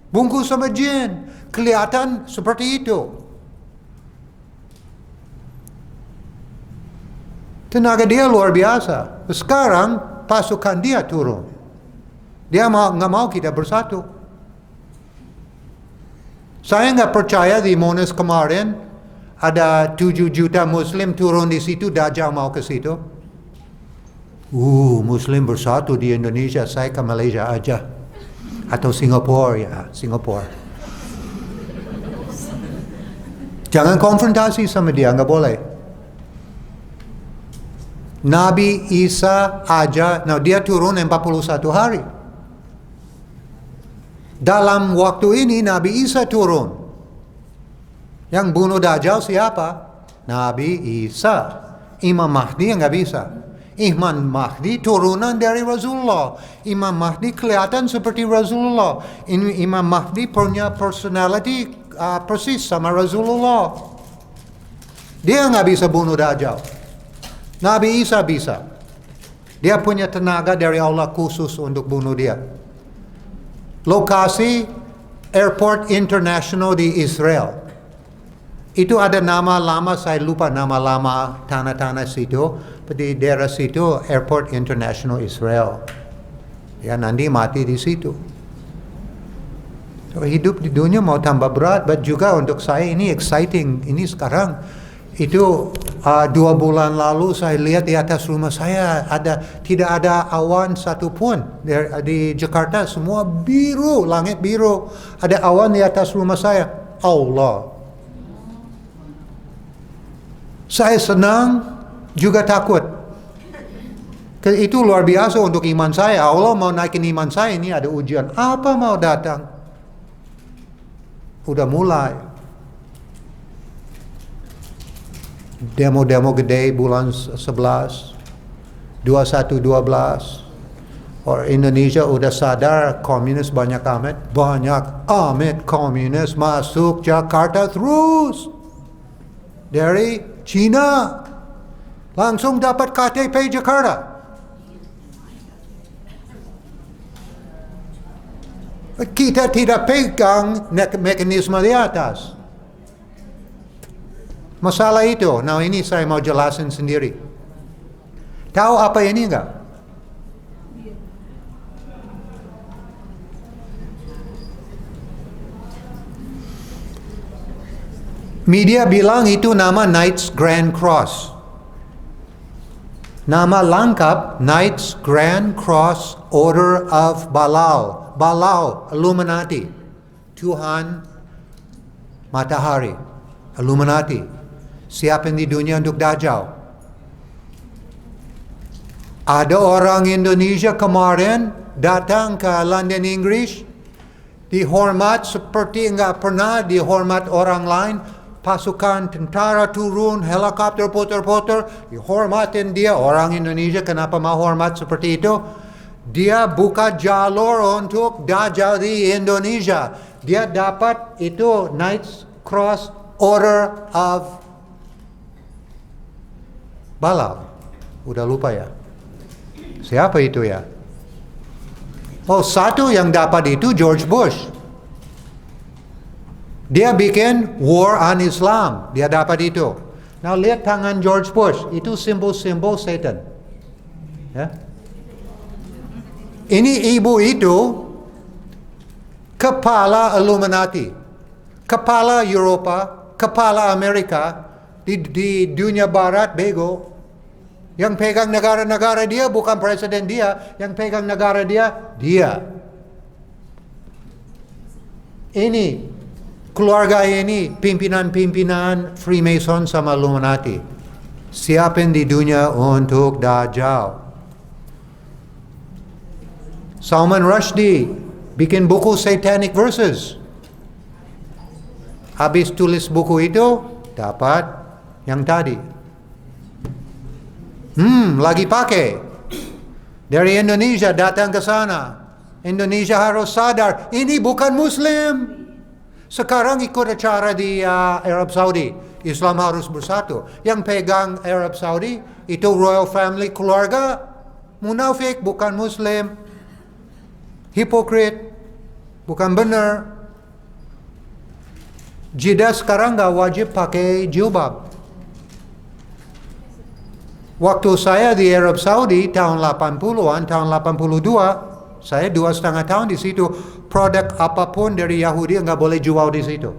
bungkus sama jin, kelihatan seperti itu. Tenaga dia luar biasa. Sekarang pasukan dia turun. Dia nggak mau kita bersatu. Saya nggak percaya di Monas kemarin ada 7 juta Muslim turun di situ, Dajjal mau ke situ. Muslim bersatu di Indonesia, saya ke Malaysia aja. Atau Singapura, ya, Singapura. Jangan konfrontasi sama dia, nggak boleh. Nabi Isa aja, dia turun 41 hari. Dalam waktu ini Nabi Isa turun. Yang bunuh Dajjal siapa? Nabi Isa. Imam Mahdi yang nggak bisa. Imam Mahdi turunan dari Rasulullah. Imam Mahdi kelihatan seperti Rasulullah. Imam Mahdi punya personality persis sama Rasulullah. Dia nggak bisa bunuh Dajjal. Nabi Isa bisa. Dia punya tenaga dari Allah khusus untuk bunuh dia. Lokasi Airport International di Israel. Itu ada nama lama, saya lupa nama lama tanah-tanah situ. Di daerah situ Airport International Israel. Ya, nanti mati di situ. So, hidup di dunia mau tambah berat, but juga untuk saya ini exciting. Ini sekarang itu 2 bulan lalu saya lihat di atas rumah saya tidak ada awan satupun di Jakarta, semua biru, langit biru. Ada awan di atas rumah saya. Allah. Saya senang juga takut. Itu luar biasa untuk iman saya. Allah mau naikin iman saya, ini ada ujian. Apa mau datang? Udah mulai. Demo-demo gede bulan 11, 21, 12. Orang Indonesia udah sadar komunis banyak amat komunis masuk Jakarta terus. Dari Cina langsung dapat KTP Jakarta. Kita tidak pegang mekanisme di atas. Masalah itu, nah ini saya mau jelasin sendiri. Tahu apa ini enggak? Media bilang itu nama Knights Grand Cross. Nama lengkap Knights Grand Cross Order of Belial. Belial, Illuminati. Tuhan Matahari, Illuminati. Siapin di dunia untuk Dajjal. Ada orang Indonesia kemarin datang ke London, Inggris. Dihormat seperti nggak pernah dihormat orang lain. Pasukan tentara turun, helikopter putar-putar, dihormatin dia. Orang Indonesia kenapa mau hormat seperti itu? Dia buka jalur untuk Dajjal di Indonesia. Dia dapat itu Knights Cross Order of Belial. Udah lupa ya? Siapa itu ya? Oh, satu yang dapat itu George Bush. Dia bikin war on Islam. Dia dapat itu. Now lihat tangan George Bush. Itu simbol-simbol setan. Ya. Ini ibu itu kepala Illuminati. Kepala Eropa. Kepala Amerika. Di dunia barat bego. Yang pegang negara-negara dia bukan presiden dia. Yang pegang negara dia. Ini keluarga ini pimpinan-pimpinan Freemason sama Illuminati. Siapin di dunia untuk Dajjal. Salman Rushdie bikin buku Satanic Verses. Habis tulis buku itu, dapat yang tadi. Lagi pakai. Dari Indonesia datang ke sana. Indonesia harus sadar, ini bukan Muslim. Sekarang ikut acara di Arab Saudi. Islam harus bersatu. Yang pegang Arab Saudi itu royal family keluarga. Munafik, bukan Muslim. Hipokrit, bukan benar. Jeddah sekarang gak wajib pakai jilbab. Waktu saya di Arab Saudi tahun 80-an, tahun 82, saya 2,5 tahun di situ. Produk apapun dari Yahudi nggak boleh jual di situ.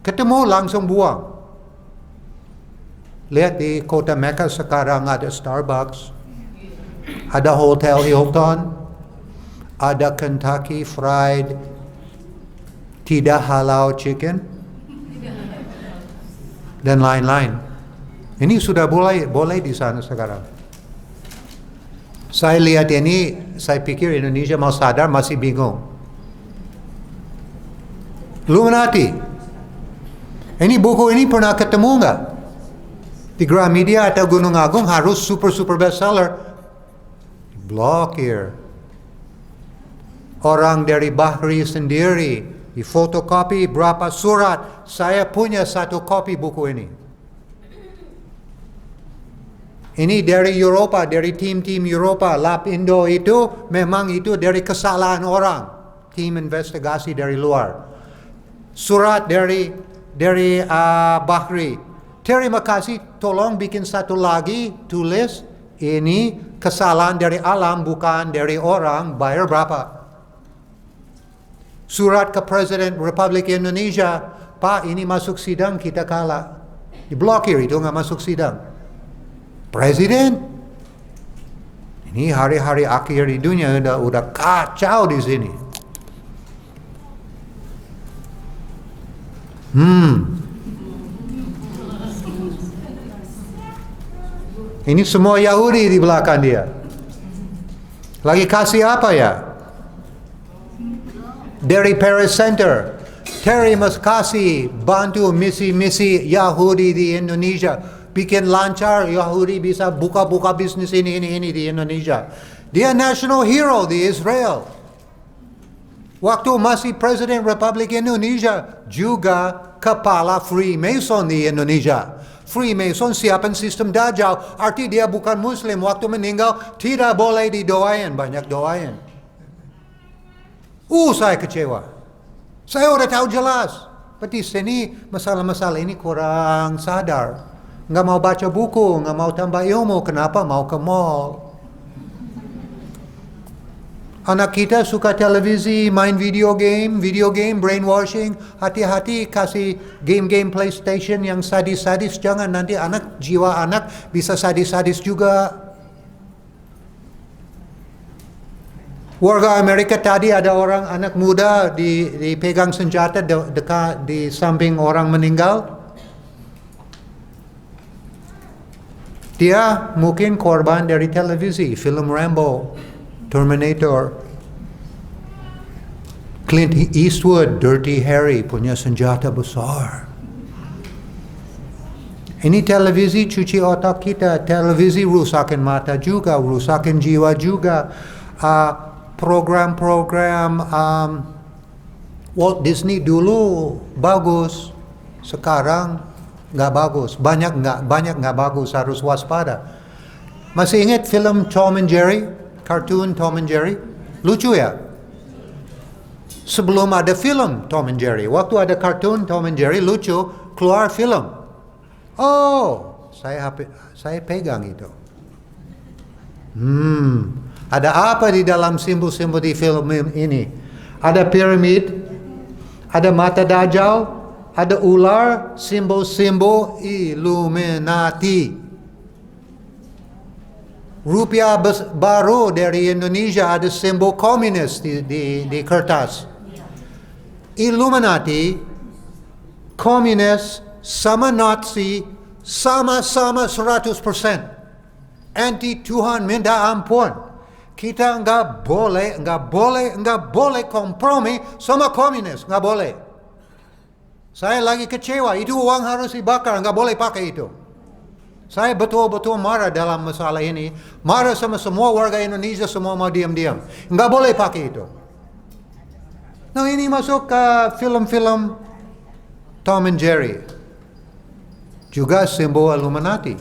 Ketemu langsung buang. Lihat di kota Mekah sekarang ada Starbucks, ada Hotel Hilton, ada Kentucky Fried, tidak halal chicken, dan lain-lain. Ini sudah boleh di sana sekarang. Saya lihat ini, saya pikir Indonesia mau sadar, masih bingung. Illuminati. Ini buku ini pernah ketemu nggak? Di Gramedia atau Gunung Agung harus super bestseller. Blokir. Orang dari Bahri sendiri di fotokopi berapa surat. Saya punya 1 kopi buku ini. Ini dari Eropa, dari tim-tim Eropa. Lapindo itu memang itu dari kesalahan orang. Tim investigasi dari luar. Surat dari Bahri. Terima kasih, tolong bikin 1 lagi, tulis ini kesalahan dari alam bukan dari orang, bayar berapa? Surat ke Presiden Republik Indonesia, Pak ini masuk sidang kita kalah. Diblokir, itu nggak masuk sidang. Presiden, ini hari-hari akhir di dunia udah kacau di sini. Ini semua Yahudi di belakang dia. Lagi kasih apa ya? Dari Paris Center, terima kasih bantu misi-misi Yahudi di Indonesia. Bikin lancar, Yahudi bisa buka-buka bisnis ini di Indonesia. Dia national hero di Israel. Waktu masih Presiden Republik Indonesia, juga kepala Freemason di Indonesia. Freemason siapin sistem Dajjal, arti dia bukan Muslim. Waktu meninggal, tidak boleh didoain, banyak doain. Saya kecewa. Saya udah tahu jelas. Berarti sini masalah-masalah ini kurang sadar. Nggak mau baca buku, nggak mau tambah ilmu. Kenapa? Mau ke mall. Anak kita suka televisi, main video game, brainwashing. Hati-hati kasih game-game PlayStation yang sadis-sadis. Jangan nanti jiwa anak bisa sadis-sadis juga. Warga Amerika tadi ada orang anak muda dipegang senjata dekat di samping orang meninggal. Dia mungkin korban dari televisi, film Rambo, Terminator. Clint Eastwood, Dirty Harry punya senjata besar. Ini televisi cuci otak kita, televisi rusakin mata juga, rusakin jiwa juga. Program-program Walt Disney dulu bagus, sekarang nggak bagus. Banyak nggak bagus, harus waspada. Masih ingat film Tom and Jerry, kartun Tom and Jerry, lucu ya? Sebelum ada film Tom and Jerry, waktu ada kartun Tom and Jerry lucu, keluar film. Saya pegang itu. Ada apa di dalam simbol-simbol di film ini? Ada piramid, ada mata Dajjal, ada ular, simbol-simbol Illuminati. Rupiah baru dari Indonesia ada simbol komunis di kertas. Illuminati, komunis, sama Nazi, sama-sama 100%. Anti Tuhan minta ampun. Kita nggak boleh kompromi sama komunis, nggak boleh. Saya lagi kecewa, itu uang harus dibakar, nggak boleh pakai itu. Saya betul-betul marah dalam masalah ini, marah sama semua warga Indonesia, semua mau diam-diam. Nggak boleh pakai itu. Nah ini masuk ke film-film Tom and Jerry. Juga simbol Illuminati.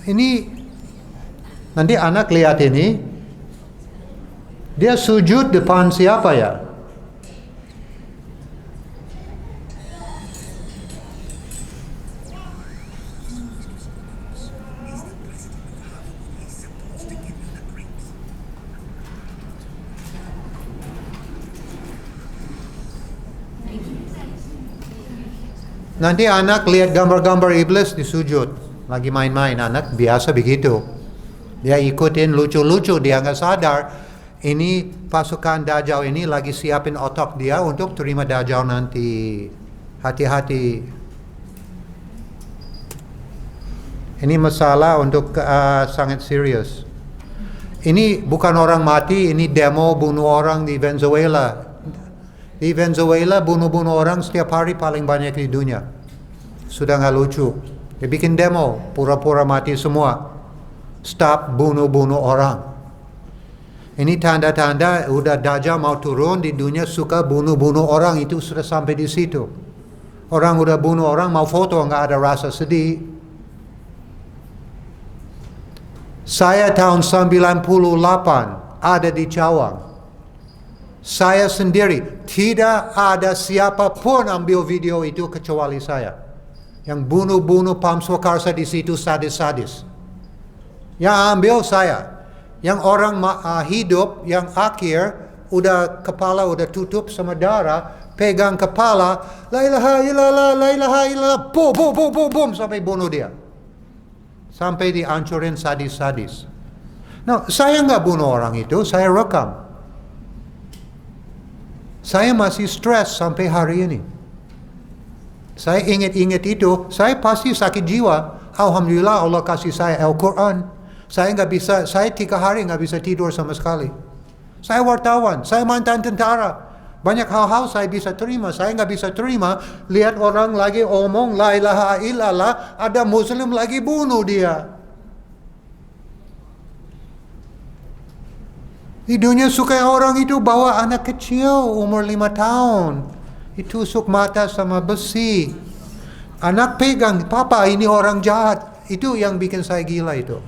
Ini nanti anak lihat ini, dia sujud depan siapa ya? Nanti anak lihat gambar-gambar iblis di sujud, lagi main-main, anak biasa begitu. Dia ikutin lucu-lucu, dia nggak sadar. Ini pasukan Dajjal ini lagi siapin otak dia untuk terima Dajjal nanti. Hati-hati. Ini masalah untuk sangat serius. Ini bukan orang mati, ini demo bunuh orang di Venezuela. Di Venezuela bunuh-bunuh orang setiap hari paling banyak di dunia. Sudah nggak lucu. Dia bikin demo, pura-pura mati semua. Stop bunuh-bunuh orang. Ini tanda-tanda udah Dajjal mau turun di dunia, suka bunuh-bunuh orang, itu sudah sampai di situ. Orang udah bunuh orang, mau foto nggak ada rasa sedih. Saya tahun 98 ada di Cawang. Saya sendiri, tidak ada siapapun ambil video itu kecuali saya. Yang bunuh-bunuh Pam Swakarsa di situ sadis-sadis. Yang ambil saya. Yang orang hidup, yang akhir, udah kepala udah tutup sama darah, pegang kepala, la ilaha illallah, la ilaha illallah, boom, boom, boom, boom, boom, sampai bunuh dia. Sampai dihancurin sadis-sadis. Nah, saya nggak bunuh orang itu, saya rekam. Saya masih stres sampai hari ini. Saya ingat-ingat itu, saya pasti sakit jiwa. Alhamdulillah Allah kasih saya Al-Quran. Saya 3 hari nggak bisa tidur sama sekali. Saya wartawan, saya mantan tentara. Banyak hal-hal saya bisa terima, saya nggak bisa terima. Lihat orang lagi omong la ilaha illallah, ada Muslim lagi bunuh dia. Di dunia suka orang itu bawa anak kecil umur 5 tahun. Ditusuk mata sama besi. Anak pegang, papa ini orang jahat. Itu yang bikin saya gila itu.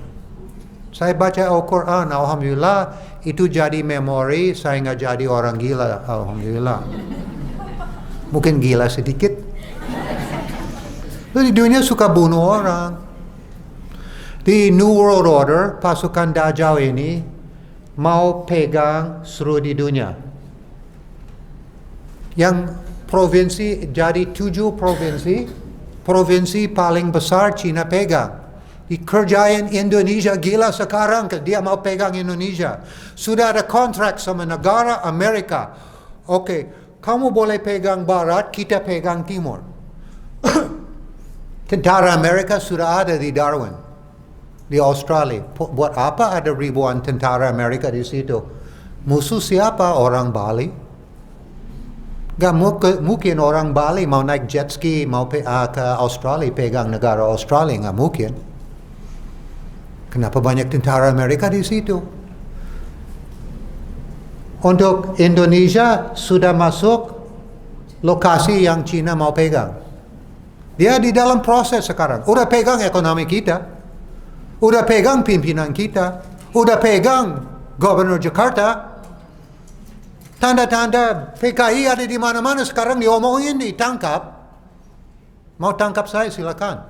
Saya baca Al-Quran, Alhamdulillah. Itu jadi memori, saya nggak jadi orang gila, Alhamdulillah. Mungkin gila sedikit. Di dunia suka bunuh orang. Di New World Order, pasukan Dajjal ini mau pegang seluruh di dunia. Yang provinsi jadi 7 provinsi. Provinsi paling besar Cina pegang. Dikerjain Indonesia gila sekarang, dia mau pegang Indonesia. Sudah ada kontrak sama negara Amerika. Oke, kamu boleh pegang barat, kita pegang timur. Tentara Amerika sudah ada di Darwin, di Australia. Buat apa ada ribuan tentara Amerika di situ? Musuh siapa? Orang Bali. Gak mungkin orang Bali mau naik jet ski mau ke Australia, pegang negara Australia, gak mungkin. Kenapa banyak tentara Amerika di situ? Untuk Indonesia sudah masuk lokasi yang Cina mau pegang. Dia di dalam proses sekarang. Udah pegang ekonomi kita. Udah pegang pimpinan kita. Udah pegang Gubernur Jakarta. Tanda-tanda PKI ada di mana-mana sekarang diomongin, ditangkap. Mau tangkap saya silakan.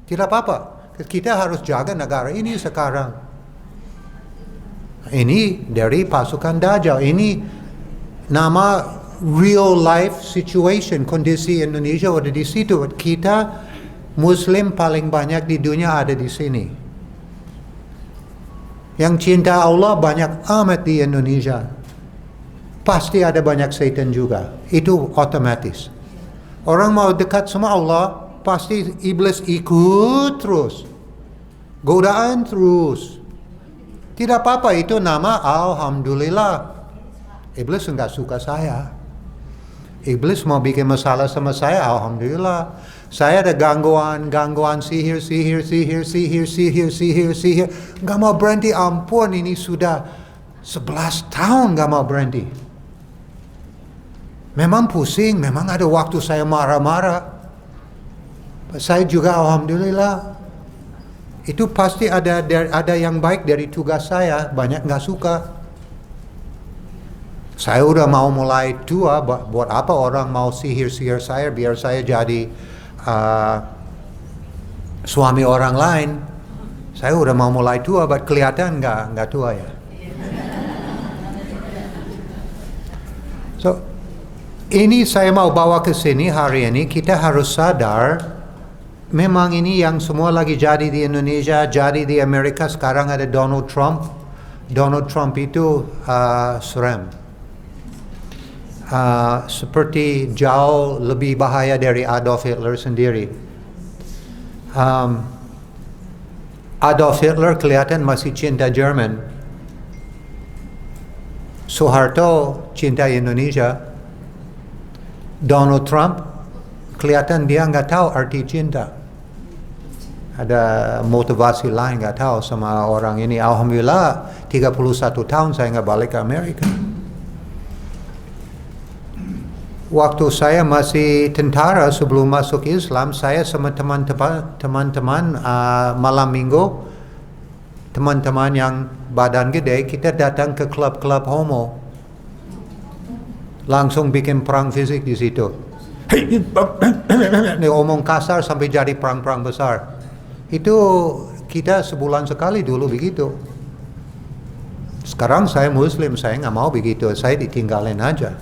Tidak apa-apa. Kita harus jaga negara ini sekarang. Ini dari pasukan Dajjal. Ini nama real life situation, kondisi Indonesia ada di situ. Kita Muslim paling banyak di dunia ada di sini. Yang cinta Allah banyak amat di Indonesia. Pasti ada banyak setan juga. Itu otomatis. Orang mau dekat sama Allah, pasti iblis ikut terus. Godaan terus. Tidak apa-apa, itu nama Alhamdulillah. Iblis enggak suka saya. Iblis mau bikin masalah sama saya, Alhamdulillah. Saya ada gangguan sihir. Enggak mau berhenti, ampun, ini sudah 11 tahun enggak mau berhenti. Memang pusing, memang ada waktu saya marah-marah. Saya juga Alhamdulillah. Itu pasti ada yang baik dari tugas saya, banyak nggak suka. Saya udah mau mulai tua, buat apa orang mau sihir-sihir saya, biar saya jadi suami orang lain. Saya udah mau mulai tua, but kelihatan nggak tua ya. So, ini saya mau bawa ke sini hari ini, kita harus sadar, memang ini yang semua lagi jadi di Indonesia, jadi di Amerika, sekarang ada Donald Trump. Donald Trump itu serem. Seperti jauh lebih bahaya dari Adolf Hitler sendiri. Adolf Hitler kelihatan masih cinta Jerman. Soeharto cinta Indonesia. Donald Trump, kelihatan dia nggak tahu arti cinta. Ada motivasi lain nggak tahu sama orang ini. Alhamdulillah 31 tahun saya nggak balik ke Amerika. Waktu saya masih tentara sebelum masuk Islam, saya sama teman-teman malam minggu, teman-teman yang badan gede, kita datang ke klub-klub homo. Langsung bikin perang fisik di situ. Ini omong kasar sampai jadi perang-perang besar. Itu kita sebulan sekali dulu begitu. Sekarang saya Muslim, saya nggak mau begitu, saya ditinggalin aja.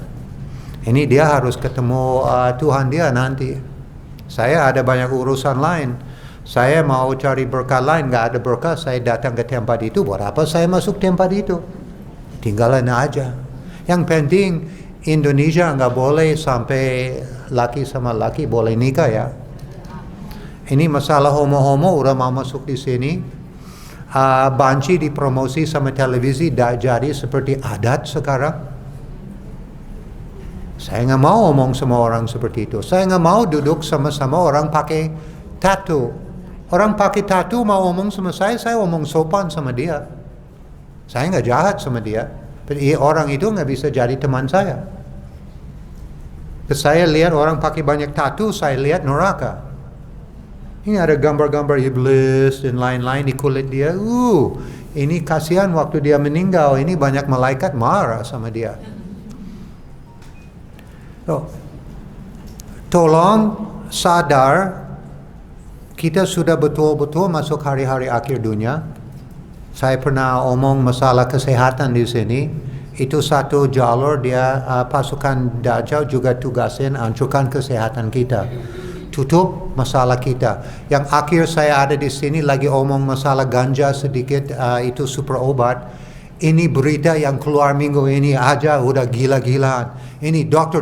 Ini dia harus ketemu Tuhan dia nanti. Saya ada banyak urusan lain. Saya mau cari berkah lain, nggak ada berkah, saya datang ke tempat itu. Buat apa saya masuk tempat itu? Tinggalin aja. Yang penting Indonesia nggak boleh sampai laki sama laki boleh nikah ya. Ini masalah homo-homo udah mau masuk di sini. Banci dipromosi sama televisi, jadi seperti adat sekarang. Saya nggak mau omong sama orang seperti itu. Saya nggak mau duduk sama-sama orang pakai tattoo. Orang pakai tattoo mau omong sama saya omong sopan sama dia. Saya nggak jahat sama dia. Tapi orang itu nggak bisa jadi teman saya. Saya lihat orang pakai banyak tattoo, saya lihat neraka. Ini ada gambar-gambar iblis dan lain-lain di kulit dia. Ini kasihan waktu dia meninggal. Ini banyak malaikat marah sama dia. Tolong sadar, kita sudah betul-betul masuk hari-hari akhir dunia. Saya pernah omong masalah kesehatan di sini. Itu satu jalur dia pasukan Dajjal juga tugasin hancurkan kesehatan kita. Tutup masalah kita. Yang akhir saya ada di sini lagi omong masalah ganja sedikit, itu super obat. Ini berita yang keluar minggu ini aja udah gila-gilaan. Ini dokter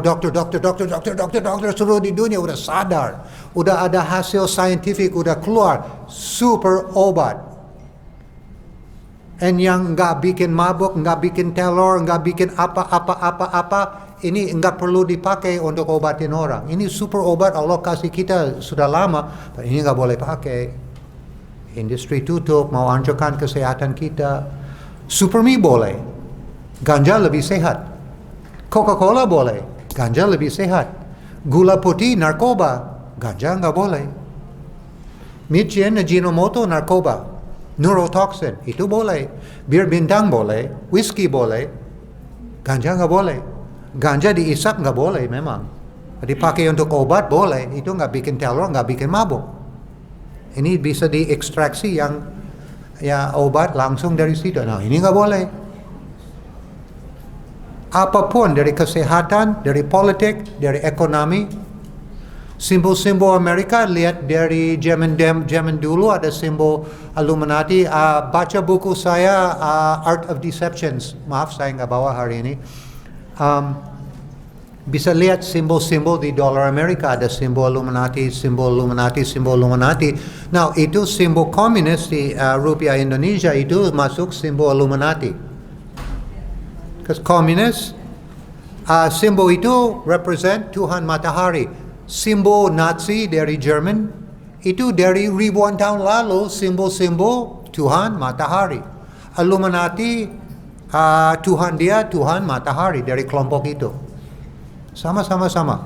seluruh di dunia udah sadar. Udah ada hasil saintifik udah keluar. Super obat. And yang nggak bikin mabuk, nggak bikin teror, nggak bikin apa-apa. Ini nggak perlu dipakai untuk obatin orang. Ini super obat Allah kasih kita sudah lama. Ini nggak boleh pakai. Industri tutup, mau hancurkan kesehatan kita. Supermi boleh, ganja lebih sehat. Coca-Cola boleh, ganja lebih sehat. Gula putih, narkoba, ganja nggak boleh. Micin, Ajinomoto, narkoba. Neurotoxin, itu boleh. Bir bintang boleh, whisky boleh, ganja nggak boleh. Ganja diisap nggak boleh memang. Dipakai untuk obat boleh, itu nggak bikin teror, nggak bikin mabuk. Ini bisa diekstraksi yang obat langsung dari situ. Nah ini nggak boleh. Apapun dari kesehatan, dari politik, dari ekonomi, simbol-simbol Amerika lihat dari zaman dulu ada simbol Illuminati. Baca buku saya Art of Deceptions. Maaf saya nggak bawa hari ini. Bisa lihat simbol-simbol di dolar Amerika, ada simbol Illuminati, simbol Illuminati, simbol Illuminati. Nah, itu simbol komunis di rupiah Indonesia itu masuk simbol Illuminati. Because komunis, simbol itu represent Tuhan Matahari. Simbol Nazi dari Jerman, itu dari ribuan tahun lalu simbol-simbol Tuhan Matahari. Illuminati, Tuhan dia Tuhan Matahari dari kelompok itu. Sama-sama.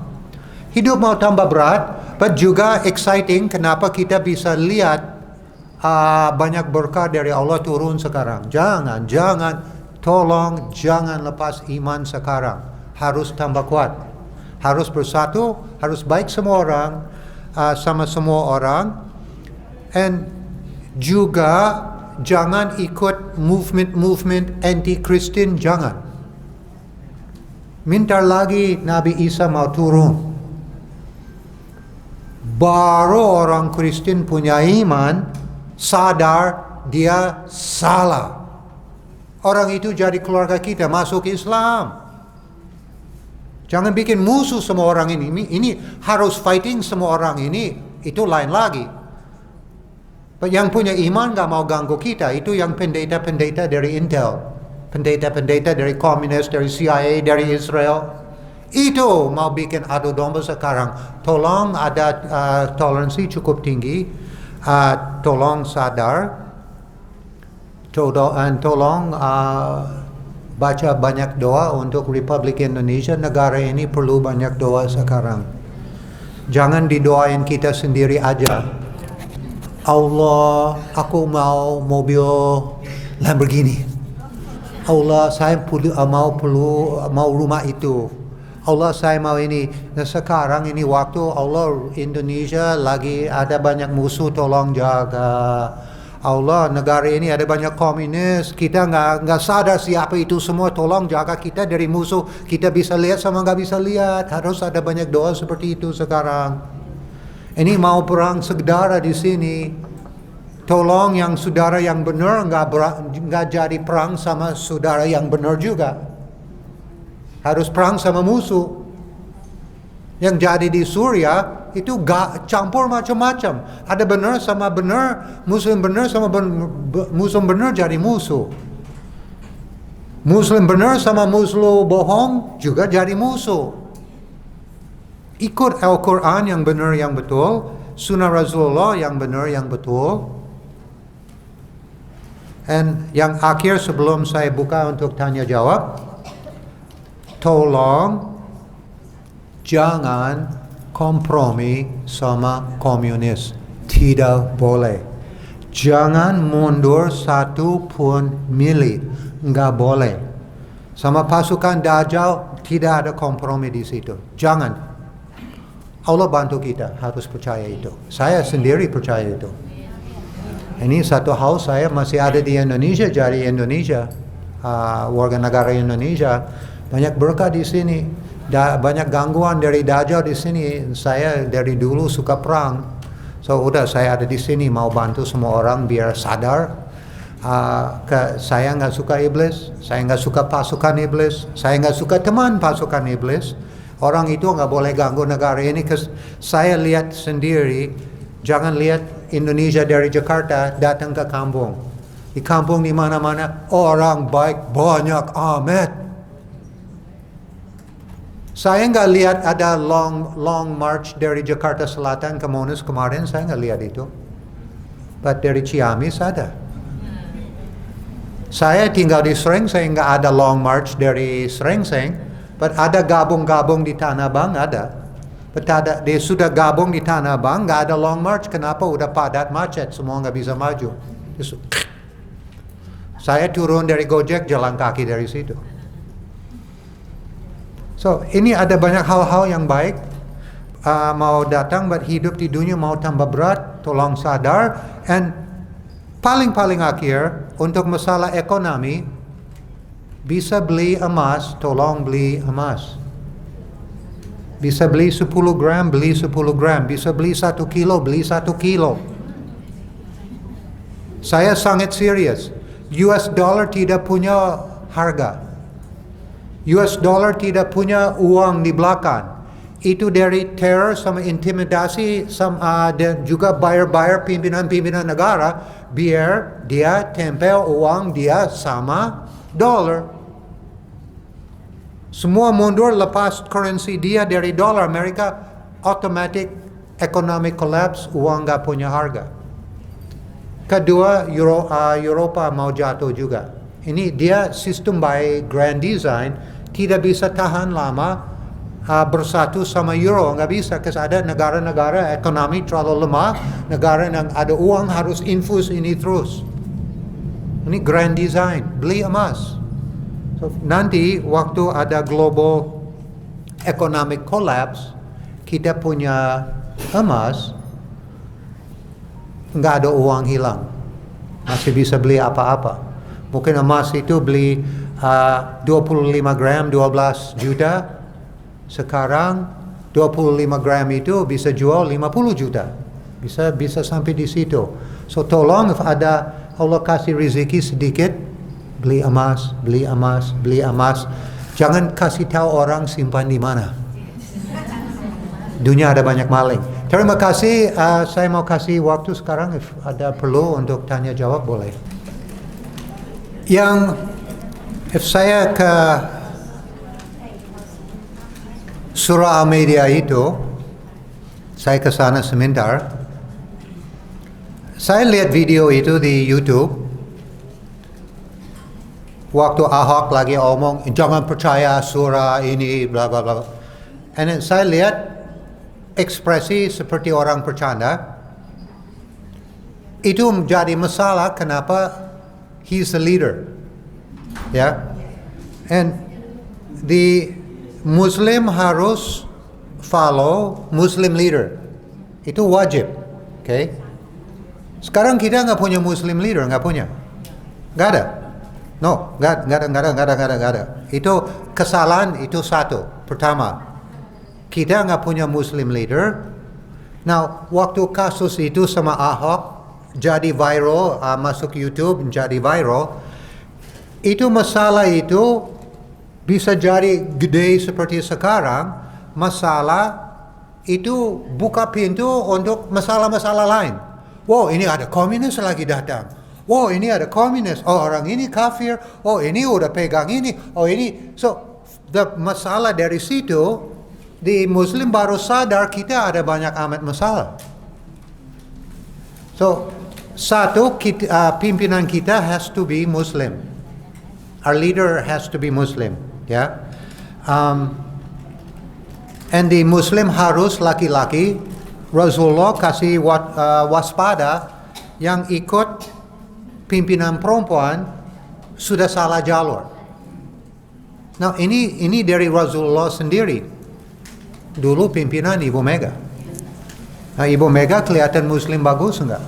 Hidup mau tambah berat, but juga exciting. Kenapa kita bisa lihat banyak berkah dari Allah turun sekarang. Tolong jangan lepas iman sekarang. Harus tambah kuat. Harus bersatu, harus baik semua orang, sama semua orang. And juga jangan ikut movement anti-Kristen, jangan. Minta lagi Nabi Isa mau turun. Baru orang Kristen punya iman, sadar dia salah. Orang itu jadi keluarga kita, masuk Islam. Jangan bikin musuh semua orang ini. Ini harus fighting semua orang ini. Itu lain lagi. Yang punya iman gak mau ganggu kita. Itu yang pendeta-pendeta dari Intel. Pendeta-pendeta dari komunis, dari CIA, dari Israel. Itu mau bikin adu domba sekarang. Tolong ada toleransi cukup tinggi. Tolong sadar. Tolong baca banyak doa untuk Republik Indonesia. Negara ini perlu banyak doa sekarang. Jangan didoain kita sendiri aja. Allah, aku mau mobil Lamborghini. Allah, saya mau rumah itu. Allah, saya mau ini. Nah, sekarang ini waktu Allah, Indonesia lagi ada banyak musuh, tolong jaga. Allah, negara ini ada banyak komunis, kita nggak sadar siapa itu semua, tolong jaga kita dari musuh. Kita bisa lihat sama nggak bisa lihat, harus ada banyak doa seperti itu sekarang. Ini mau perang saudara di sini, tolong yang saudara yang benar nggak jadi perang sama saudara yang benar juga. Harus perang sama musuh. Yang jadi di Suriah itu gak campur macam-macam. Ada benar sama benar, Muslim benar sama Muslim benar jadi musuh. Muslim benar sama Muslim bohong juga jadi musuh. Ikut Al-Quran yang benar yang betul, Sunnah Rasulullah yang benar yang betul. Dan yang akhir sebelum saya buka untuk tanya jawab, tolong jangan kompromi sama komunis. Tidak boleh. Jangan mundur 1 pun mili. Nggak boleh. Sama pasukan Dajjal tidak ada kompromi di situ. Jangan. Allah bantu kita, harus percaya itu. Saya sendiri percaya itu. Ini satu hal, saya masih ada di Indonesia, jadi Indonesia, warga negara Indonesia. Banyak berkah di sini. Banyak gangguan dari Dajjal di sini. Saya dari dulu suka perang. So udah saya ada di sini mau bantu semua orang biar sadar. Saya nggak suka iblis. Saya nggak suka pasukan iblis. Saya nggak suka teman pasukan iblis. Orang itu nggak boleh ganggu negara ini. Saya lihat sendiri. Jangan lihat Indonesia dari Jakarta datang ke kampung. Di kampung di mana-mana orang baik banyak amat. Saya nggak lihat ada long march dari Jakarta Selatan ke Monas kemarin, saya nggak lihat itu. But dari Ciamis ada. Saya tinggal di Srengseng, nggak ada long march dari Srengseng, but ada gabung-gabung di Tanah Abang ada. But dia sudah gabung di Tanah Abang, nggak ada long march. Kenapa? Udah padat macet, semua nggak bisa maju. Saya turun dari Gojek, jalan kaki dari situ. So, ini ada banyak hal-hal yang baik mau datang, but hidup di dunia mau tambah berat, tolong sadar. And paling akhir, untuk masalah ekonomi, bisa beli emas, tolong beli emas. Bisa beli 10 gram, beli 10 gram. Bisa beli 1 kilo, beli 1 kilo. Saya sangat serius. US dollar tidak punya harga. US dollar tidak punya uang di belakang. Itu dari teror sama intimidasi dan juga bayar pimpinan-pimpinan negara biar dia tempel uang dia sama dolar. Semua mundur lepas currency dia dari dolar Amerika, automatic economic collapse, uang nggak punya harga. Kedua, Eropa mau jatuh juga. Ini dia sistem by grand design, tidak bisa tahan lama bersatu sama euro, nggak bisa. Karena ada negara-negara ekonomi terlalu lemah, negara yang ada uang harus infus ini terus. Ini grand design, beli emas. So, nanti waktu ada global economic collapse, kita punya emas, nggak ada uang hilang, masih bisa beli apa-apa. Mungkin emas itu beli 25 gram 12 juta. Sekarang 25 gram itu bisa jual 50 juta. Bisa sampai di situ. So tolong if ada Allah kasih rezeki sedikit, beli emas. Jangan kasih tahu orang simpan di mana. Dunia ada banyak maling. Terima kasih. Saya mau kasih waktu sekarang if ada perlu untuk tanya jawab boleh. If saya surah Al-Maidah itu, saya ke sana sebentar. Saya lihat video itu di YouTube. Waktu Ahok lagi omong, jangan percaya surah ini, bla bla bla. And then saya lihat ekspresi seperti orang bercanda. Itu menjadi masalah kenapa he's the leader. Ya. And the Muslim harus follow Muslim leader. Itu wajib. Okay? Sekarang kita nggak punya Muslim leader, nggak punya. Nggak ada. No, nggak ada. Itu kesalahan itu satu. Pertama, kita nggak punya Muslim leader. Now, waktu kasus itu sama Ahok jadi viral, masuk YouTube jadi viral, itu masalah itu bisa jadi gede seperti sekarang. Masalah itu buka pintu untuk masalah-masalah lain. Wow, ini ada komunis lagi datang. Wow, ini ada komunis. Oh, orang ini kafir. Oh, ini udah pegang ini. Oh, ini. So, the masalah dari situ, di Muslim baru sadar kita ada banyak amat masalah. So, satu, pimpinan kita has to be Muslim. Our leader has to be Muslim. Ya. And the Muslim harus laki-laki. Rasulullah kasih waspada yang ikut pimpinan perempuan sudah salah jalur. Nah, ini dari Rasulullah sendiri. Dulu pimpinan Ibu Mega. Nah, Ibu Mega kelihatan Muslim bagus enggak?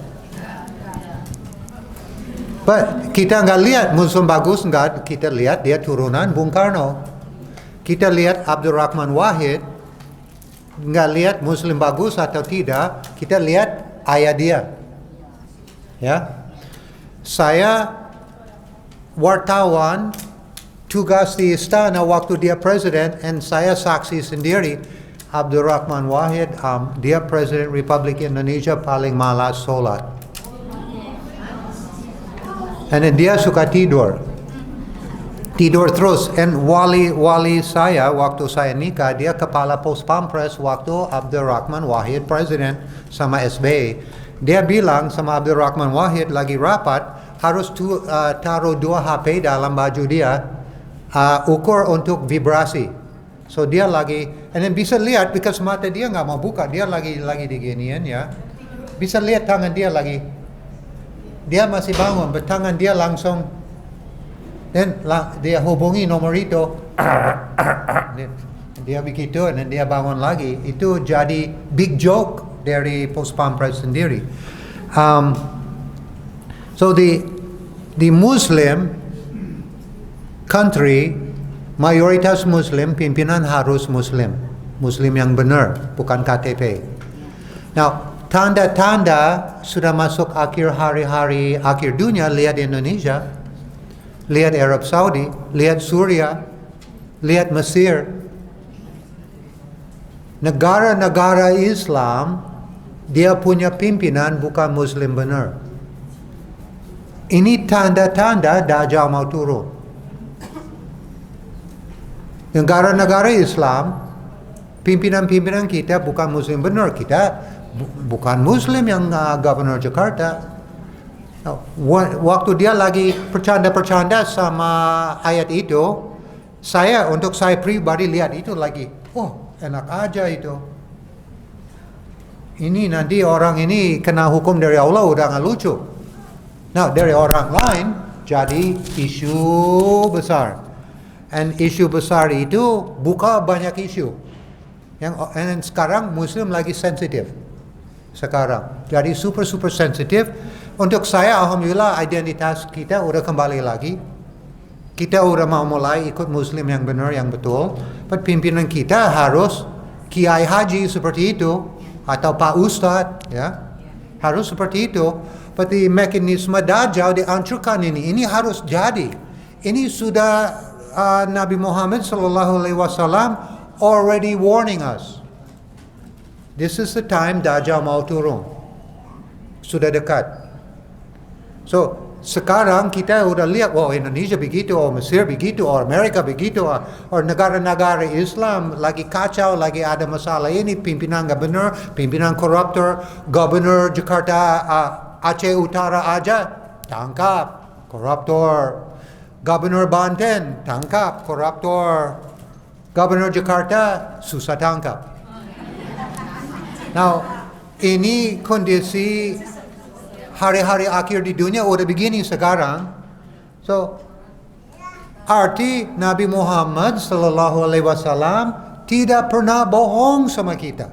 But kita nggak lihat Muslim bagus enggak, kita lihat dia turunan Bung Karno. Kita lihat Abdurrahman Wahid, nggak lihat Muslim bagus atau tidak, kita lihat ayah dia. Ya, saya wartawan tugas di istana waktu dia presiden, dan saya saksi sendiri. Abdurrahman Wahid, dia presiden Republik Indonesia paling malas sholat. Dan dia suka tidur terus. And wali saya waktu saya nikah, dia kepala pos pampres waktu Abdurrahman Wahid presiden sama SBY. Dia bilang sama Abdurrahman Wahid lagi rapat, harus taruh 2 HP dalam baju dia, ukur untuk vibrasi. So dia lagi, and then bisa lihat, because mata dia nggak mau buka, dia lagi diginian ya. Bisa lihat tangan dia lagi, dia masih bangun, tangan dia langsung. Dan dia hubungi nomor itu, dia begitu, dan dia bangun lagi. Itu jadi big joke dari pos pampres sendiri. So the Muslim country, mayoritas Muslim, pimpinan harus Muslim yang benar, bukan KTP. Now, tanda-tanda sudah masuk akhir hari-hari, akhir dunia. Lihat Indonesia, lihat Arab Saudi, lihat Suria, lihat Mesir. Negara-negara Islam, dia punya pimpinan bukan Muslim benar. Ini tanda-tanda Dajjal mau turun. Negara-negara Islam, pimpinan-pimpinan kita bukan Muslim benar. Kita bukan Muslim yang Gubernur Jakarta. Waktu dia lagi bercanda-bercanda sama ayat itu, untuk saya pribadi lihat itu lagi, oh enak aja itu. Ini nanti orang ini kena hukum dari Allah udah nggak lucu. Nah, dari orang lain jadi isu besar. And isu besar itu buka banyak isu. And sekarang Muslim lagi sensitif. Sekarang jadi super sensitif. Untuk saya, alhamdulillah, identitas kita udah kembali lagi. Kita udah mau mulai ikut Muslim yang benar, yang betul. But pimpinan kita harus Kiai Haji seperti itu, atau Pak Ustadz, ya, harus seperti itu. But the mekanisme Dajjal dihancurkan ini harus jadi. Ini sudah Nabi Muhammad SAW already warning us. This is the time Dajjal mau turun. Sudah dekat. So, sekarang kita udah lihat, Indonesia begitu, Mesir begitu, Amerika begitu, negara-negara Islam lagi kacau, lagi ada masalah ini, pimpinan nggak benar, pimpinan koruptor, gubernur Jakarta, Aceh Utara aja tangkap koruptor, gubernur Banten tangkap koruptor, gubernur Jakarta susah tangkap. Now, ini kondisi hari-hari akhir di dunia udah begini sekarang. So, arti Nabi Muhammad sallallahu alaihi wasallam tidak pernah bohong sama kita.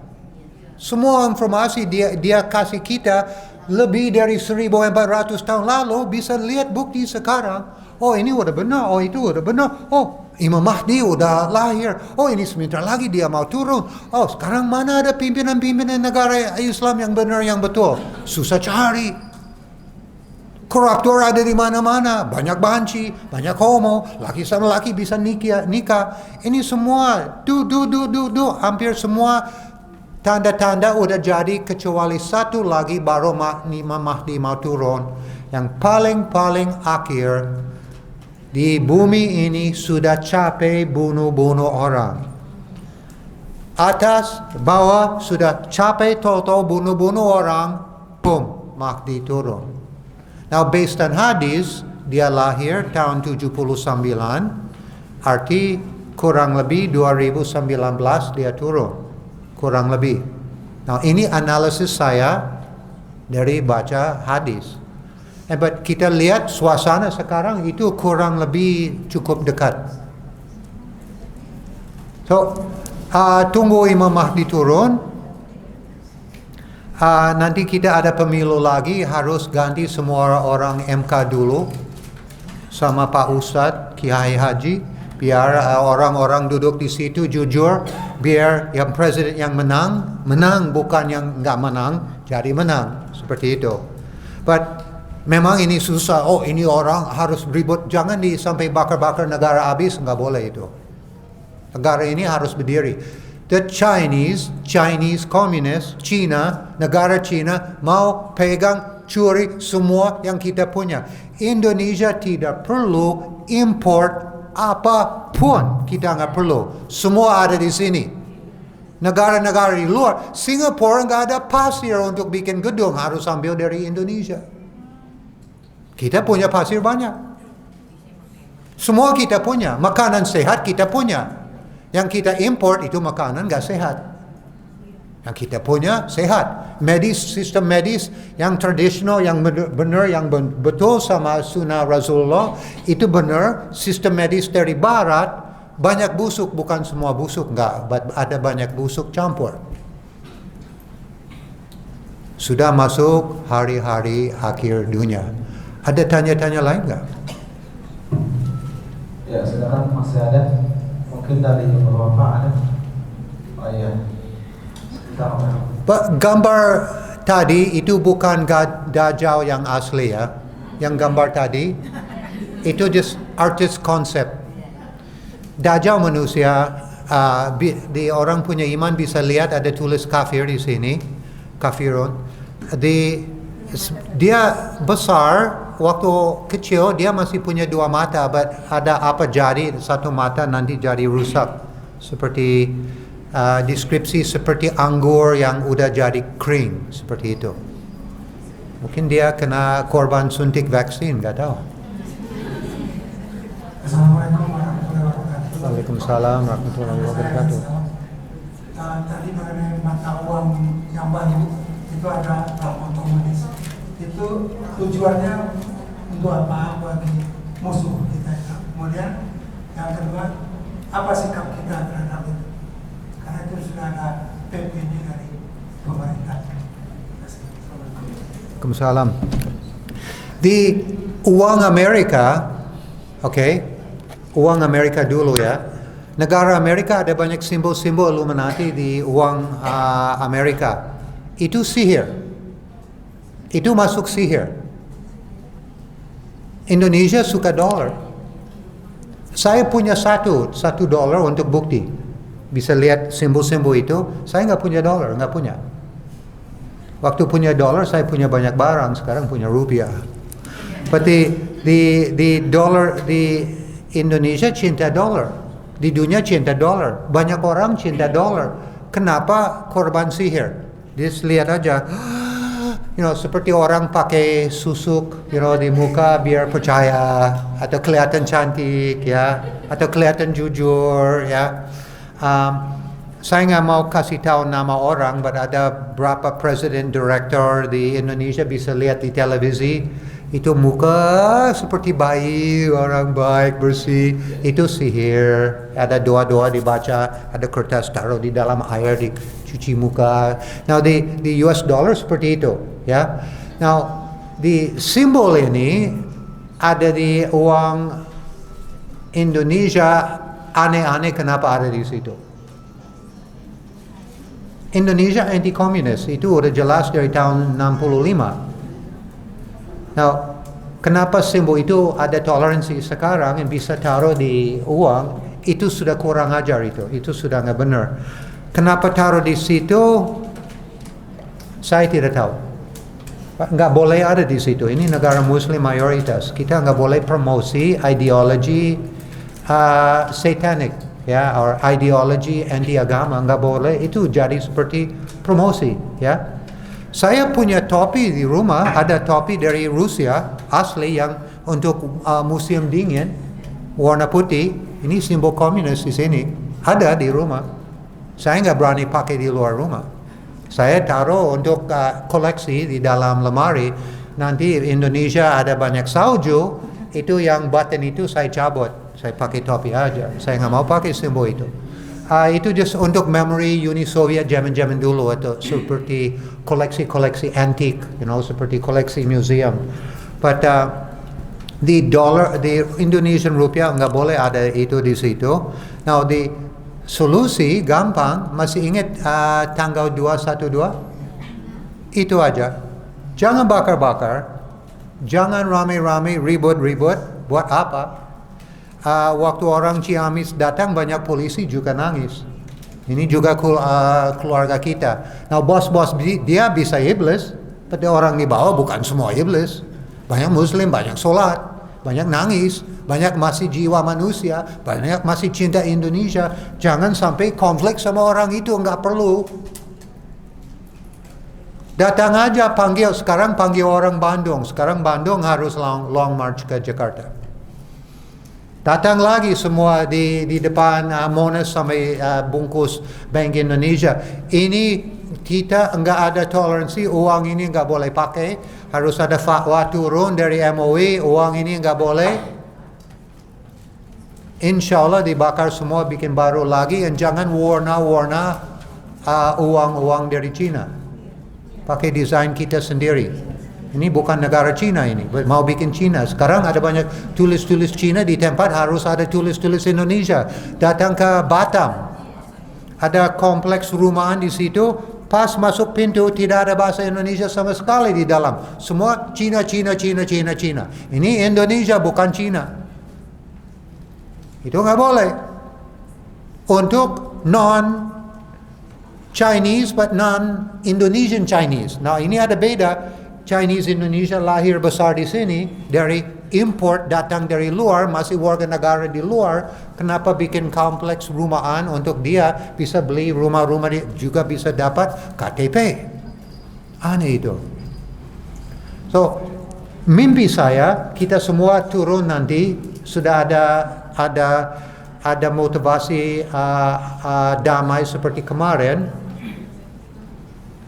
Semua informasi dia kasih kita lebih dari 1400 tahun lalu, bisa lihat bukti sekarang. Ini udah benar, itu udah benar. Imam Mahdi udah lahir. Ini sebentar lagi dia mau turun. Sekarang mana ada pimpinan-pimpinan negara Islam yang benar, yang betul? Susah cari. Koruptor ada di mana-mana, banyak banci, banyak homo, laki sama laki bisa nikah. Ini semua, hampir semua tanda-tanda udah jadi, kecuali satu lagi baru Imam Mahdi mau turun. Yang paling akhir, di bumi ini sudah capek bunuh-bunuh orang. Atas, bawah sudah capek total bunuh-bunuh orang, boom, Mahdi turun. Now, based on hadis, dia lahir tahun 79, arti kurang lebih 2019 dia turun. Kurang lebih. Now, ini analisis saya dari baca hadis. But kita lihat suasana sekarang itu kurang lebih cukup dekat. So, tunggu Imam Mahdi turun. Nanti kita ada pemilu lagi, harus ganti semua orang MK dulu sama Pak Ustadz, Kiai Haji, biar orang-orang duduk di situ jujur, biar yang presiden yang menang, bukan yang nggak menang, jadi menang, seperti itu. But memang ini susah, ini orang harus ribut, jangan sampai bakar-bakar negara habis, nggak boleh itu. Negara ini harus berdiri. The Chinese Communist, negara Cina mau pegang, curi semua yang kita punya. Indonesia tidak perlu import apapun, kita nggak perlu. Semua ada di sini. Negara-negara di luar, Singapura nggak ada pasir untuk bikin gedung, harus ambil dari Indonesia. Kita punya pasir banyak. Semua kita punya, makanan sehat kita punya. Yang kita import itu makanan nggak sehat. Yang kita punya sehat. Sistem medis yang tradisional, yang benar, yang betul sama sunnah Rasulullah, itu benar. Sistem medis dari barat, banyak busuk, bukan semua busuk, nggak. Ada banyak busuk campur. Sudah masuk hari-hari akhir dunia. Ada tanya-tanya lain nggak? Ya, sekarang masih ada. Mungkin dari Bapak ada. Iya. Gambar tadi itu bukan Dajjal yang asli ya. Yang gambar tadi itu just artist concept. Dajjal manusia, di orang punya iman bisa lihat ada tulis kafir di sini, kafirun. Dia besar. Waktu kecil dia masih punya dua mata, but ada apa jadi satu mata nanti jadi rusak, seperti deskripsi seperti anggur yang udah jadi kering, seperti itu. Mungkin dia kena korban suntik vaksin, nggak tahu. Assalamualaikum warahmatullahi wabarakatuh. Waalaikumsalam warahmatullahi wabarakatuh. Tadi mengenai mata uang yang baru itu ada rapor komunis. Itu tujuannya untuk apa bagi musuh kita. Kemudian yang kedua, apa sikap kita terhadap itu? Karena itu sudah ada PP dari pemerintah. Waalaikumsalam. Di uang Amerika, uang Amerika dulu ya. Negara Amerika ada banyak simbol-simbol Illuminati di uang Amerika. Itu sihir. Itu masuk sihir. Indonesia suka dolar. Saya punya satu dolar untuk bukti. Bisa lihat simbol-simbol itu. Saya nggak punya dolar, nggak punya. Waktu punya dolar, saya punya banyak barang. Sekarang punya rupiah. But the dollar, di Indonesia cinta dolar, di dunia cinta dolar, banyak orang cinta dolar. Kenapa korban sihir? Just lihat aja, seperti orang pakai susuk, di muka biar percaya, atau kelihatan cantik, ya, atau kelihatan jujur, ya. Saya nggak mau kasih tahu nama orang, but ada berapa presiden, direktur di Indonesia bisa lihat di televisi, itu muka seperti bayi, orang baik, bersih, itu sihir. Ada doa-doa dibaca, ada kertas taruh di dalam air, dicuci muka. Now di US dollar seperti itu, ya. Now di simbol ini ada di uang Indonesia, aneh-aneh kenapa ada di situ. Indonesia anti-komunis, itu udah jelas dari tahun 65. Now, kenapa simbol itu ada toleransi sekarang yang bisa taruh di uang, itu sudah kurang ajar itu sudah nggak benar. Kenapa taruh di situ, saya tidak tahu. Nggak boleh ada di situ, ini negara muslim mayoritas, kita nggak boleh promosi ideologi satanik. Ya, or ideologi anti agama, nggak boleh, itu jadi seperti promosi, ya. Saya punya topi di rumah, ada topi dari Rusia asli yang untuk musim dingin, warna putih. Ini simbol komunis di sini, ada di rumah. Saya nggak berani pakai di luar rumah. Saya taruh untuk koleksi di dalam lemari. Nanti Indonesia ada banyak salju, itu yang button itu saya cabut. Saya pakai topi aja. Saya nggak mau pakai simbol itu. Itu just untuk memory Uni Soviet zaman-zaman dulu, atau seperti koleksi-koleksi antik, seperti koleksi museum. But di Indonesian rupiah nggak boleh ada itu di situ. Now di solusi gampang, masih ingat tanggal 212? Itu aja. Jangan bakar-bakar, jangan rame-rame, ribut-ribut. Buat apa? Waktu orang Ciamis datang, banyak polisi juga nangis. Ini juga keluarga kita. Nah, bos-bos dia bisa iblis, tapi orang di bawah bukan semua iblis. Banyak muslim, banyak sholat, banyak nangis, banyak masih jiwa manusia, banyak masih cinta Indonesia. Jangan sampai konflik sama orang itu, nggak perlu. Datang aja, sekarang panggil orang Bandung. Sekarang Bandung harus long march ke Jakarta. Datang lagi semua di depan Monas sampai bungkus Bank Indonesia. Ini kita enggak ada toleransi, uang ini enggak boleh pakai. Harus ada fatwa turun dari MUI, uang ini enggak boleh. Insya Allah dibakar semua, bikin baru lagi. Dan jangan warna-warna uang dari Cina. Pakai desain kita sendiri. Ini bukan negara Cina ini, mau bikin Cina. Sekarang ada banyak tulis-tulis Cina di tempat harus ada tulis-tulis Indonesia. Datang ke Batam, ada kompleks rumahan di situ, pas masuk pintu tidak ada bahasa Indonesia sama sekali di dalam. Semua Cina. Ini Indonesia bukan Cina. Itu nggak boleh. Untuk non-Chinese but non-Indonesian Chinese. Nah, ini ada beda. Chinese Indonesia lahir besar di sini, dari import datang dari luar, masih warga negara di luar. Kenapa bikin kompleks rumahan untuk dia bisa beli rumah-rumah, juga bisa dapat KTP? Aneh itu. So, mimpi saya kita semua turun nanti sudah ada motivasi damai seperti kemarin,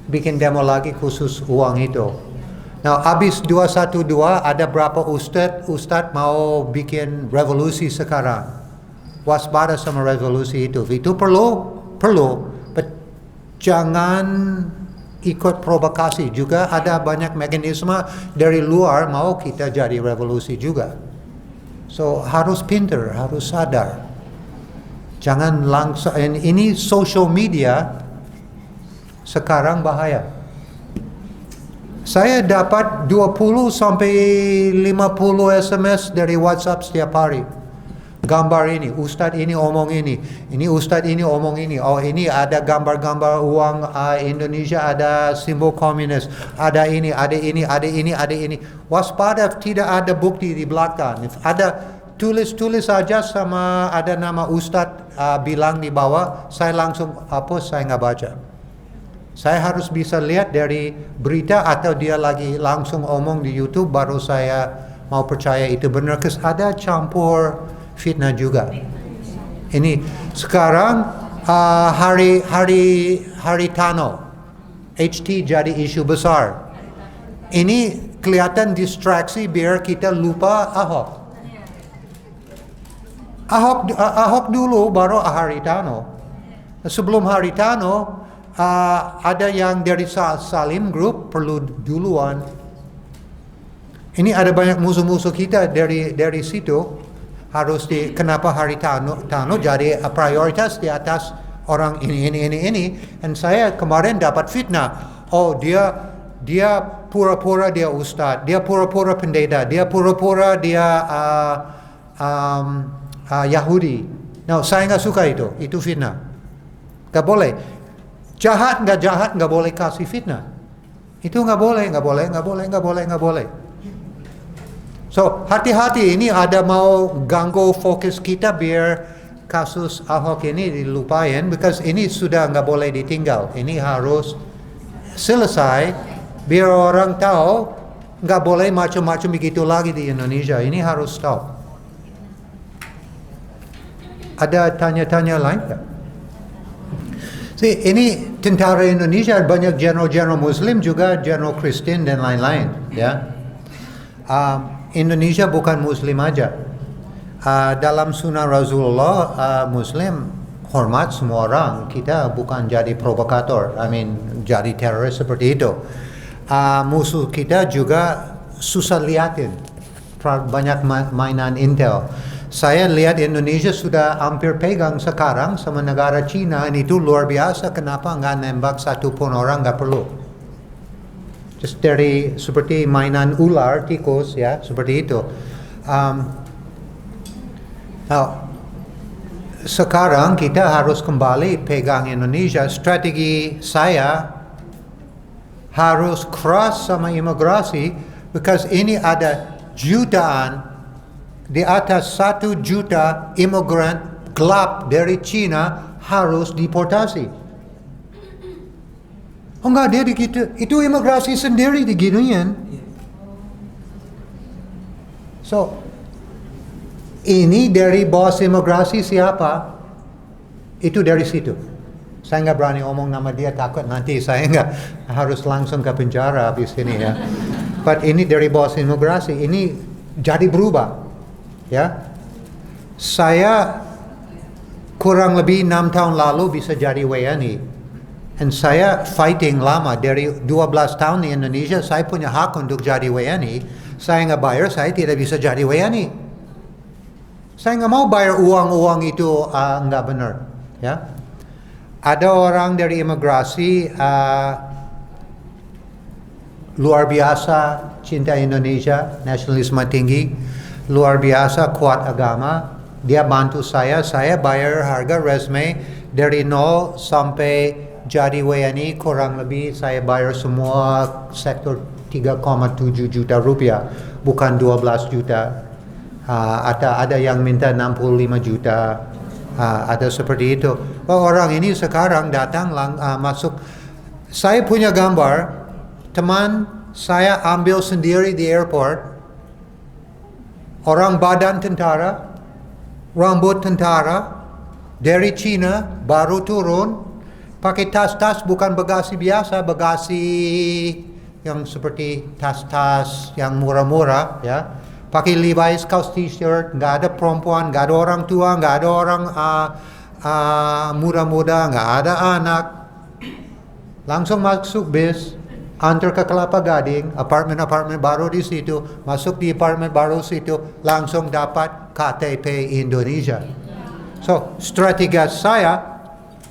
bikin demo lagi khusus uang itu. Nah, habis 212 ada berapa ustadz mau bikin revolusi sekarang. Waspada sama revolusi itu. Itu perlu. But jangan ikut provokasi. Juga ada banyak mekanisme dari luar mau kita jadi revolusi juga. So, harus pinter, harus sadar. Jangan langsung, ini social media sekarang bahaya. Saya dapat 20 sampai 50 SMS dari WhatsApp setiap hari. gambar ini, ustadz ini omong ini ustadz ini omong ini, oh ini ada gambar-gambar uang Indonesia, ada simbol komunis, ada ini, ada ini, ada ini, ada ini. Waspada, tidak ada bukti di belakang. If ada tulis saja sama ada nama ustadz bilang di bawah, saya langsung hapus, saya nggak baca. Saya harus bisa lihat dari berita atau dia lagi langsung omong di YouTube, baru saya mau percaya itu benar. Kes ada campur fitnah juga. Ini sekarang hari Tano, HT jadi isu besar. Ini kelihatan distraksi biar kita lupa Ahok. Ahok dulu baru Haritano. Sebelum Haritano ada yang dari Salim Group perlu duluan. Ini ada banyak musuh-musuh kita dari situ. Harus kenapa Haritano jadi prioritas di atas orang ini. Dan saya kemarin dapat fitnah. Oh dia pura-pura dia ustadz, dia pura-pura pendeta, dia pura-pura dia Yahudi. No, saya nggak suka itu fitnah. Nggak boleh. Jahat nggak boleh kasih fitnah. Itu nggak boleh. So, hati-hati, ini ada mau ganggu fokus kita biar kasus Ahok ini dilupain, because ini sudah nggak boleh ditinggal. Ini harus selesai, biar orang tahu nggak boleh macam-macam begitu lagi di Indonesia. Ini harus stop. Ada tanya-tanya lain nggak? Ini tentara Indonesia, banyak general Muslim juga general Kristen dan lain-lain, ya. Indonesia bukan Muslim aja. Dalam sunnah Rasulullah, Muslim hormat semua orang. Kita bukan jadi provokator, jadi teroris seperti itu. Musuh kita juga susah liatin. Banyak mainan intel. Saya lihat Indonesia sudah hampir pegang sekarang sama negara Cina, ini itu luar biasa. Kenapa nggak nembak satu pun orang, nggak perlu. Just dari seperti mainan ular, tikus, ya, seperti itu. Sekarang kita harus kembali pegang Indonesia. Strategi saya harus keras sama imigrasi, because ini ada jutaan, di atas 1 juta imigran gelap dari Cina harus deportasi. Oh enggak, dia begitu. Itu imigrasi sendiri digituin. So, ini dari bos imigrasi siapa? Itu dari situ. Saya nggak berani omong nama dia, takut nanti saya nggak harus langsung ke penjara habis ini, ya. But ini dari bos imigrasi. Ini jadi berubah, ya. Saya kurang lebih 6 tahun lalu bisa jadi WNI. Dan saya fighting lama, dari 12 tahun di Indonesia, saya punya hak untuk jadi WNI. Saya nggak bayar, saya tidak bisa jadi WNI. Saya nggak mau bayar uang itu nggak benar. Ya, ada orang dari imigrasi luar biasa, cinta Indonesia, nasionalisme tinggi, luar biasa, kuat agama. Dia bantu saya bayar harga resume dari 0 sampai jadi WNI kurang lebih saya bayar semua sektor 3,7 juta rupiah, bukan 12 juta. Ada yang minta 65 juta, ada seperti itu. Orang ini sekarang datang masuk. Saya punya gambar, teman saya ambil sendiri di airport, orang badan tentara, rambut tentara, dari Cina, baru turun, pakai tas-tas bukan bagasi biasa, bagasi yang seperti tas-tas yang murah-murah, ya. Pakai Levi's kaos t-shirt, nggak ada perempuan, nggak ada orang tua, nggak ada orang muda-muda, nggak ada anak. Langsung masuk bis, antar ke Kelapa Gading, apartemen baru di situ, masuk di apartemen baru situ, langsung dapat KTP Indonesia. So, strategi saya,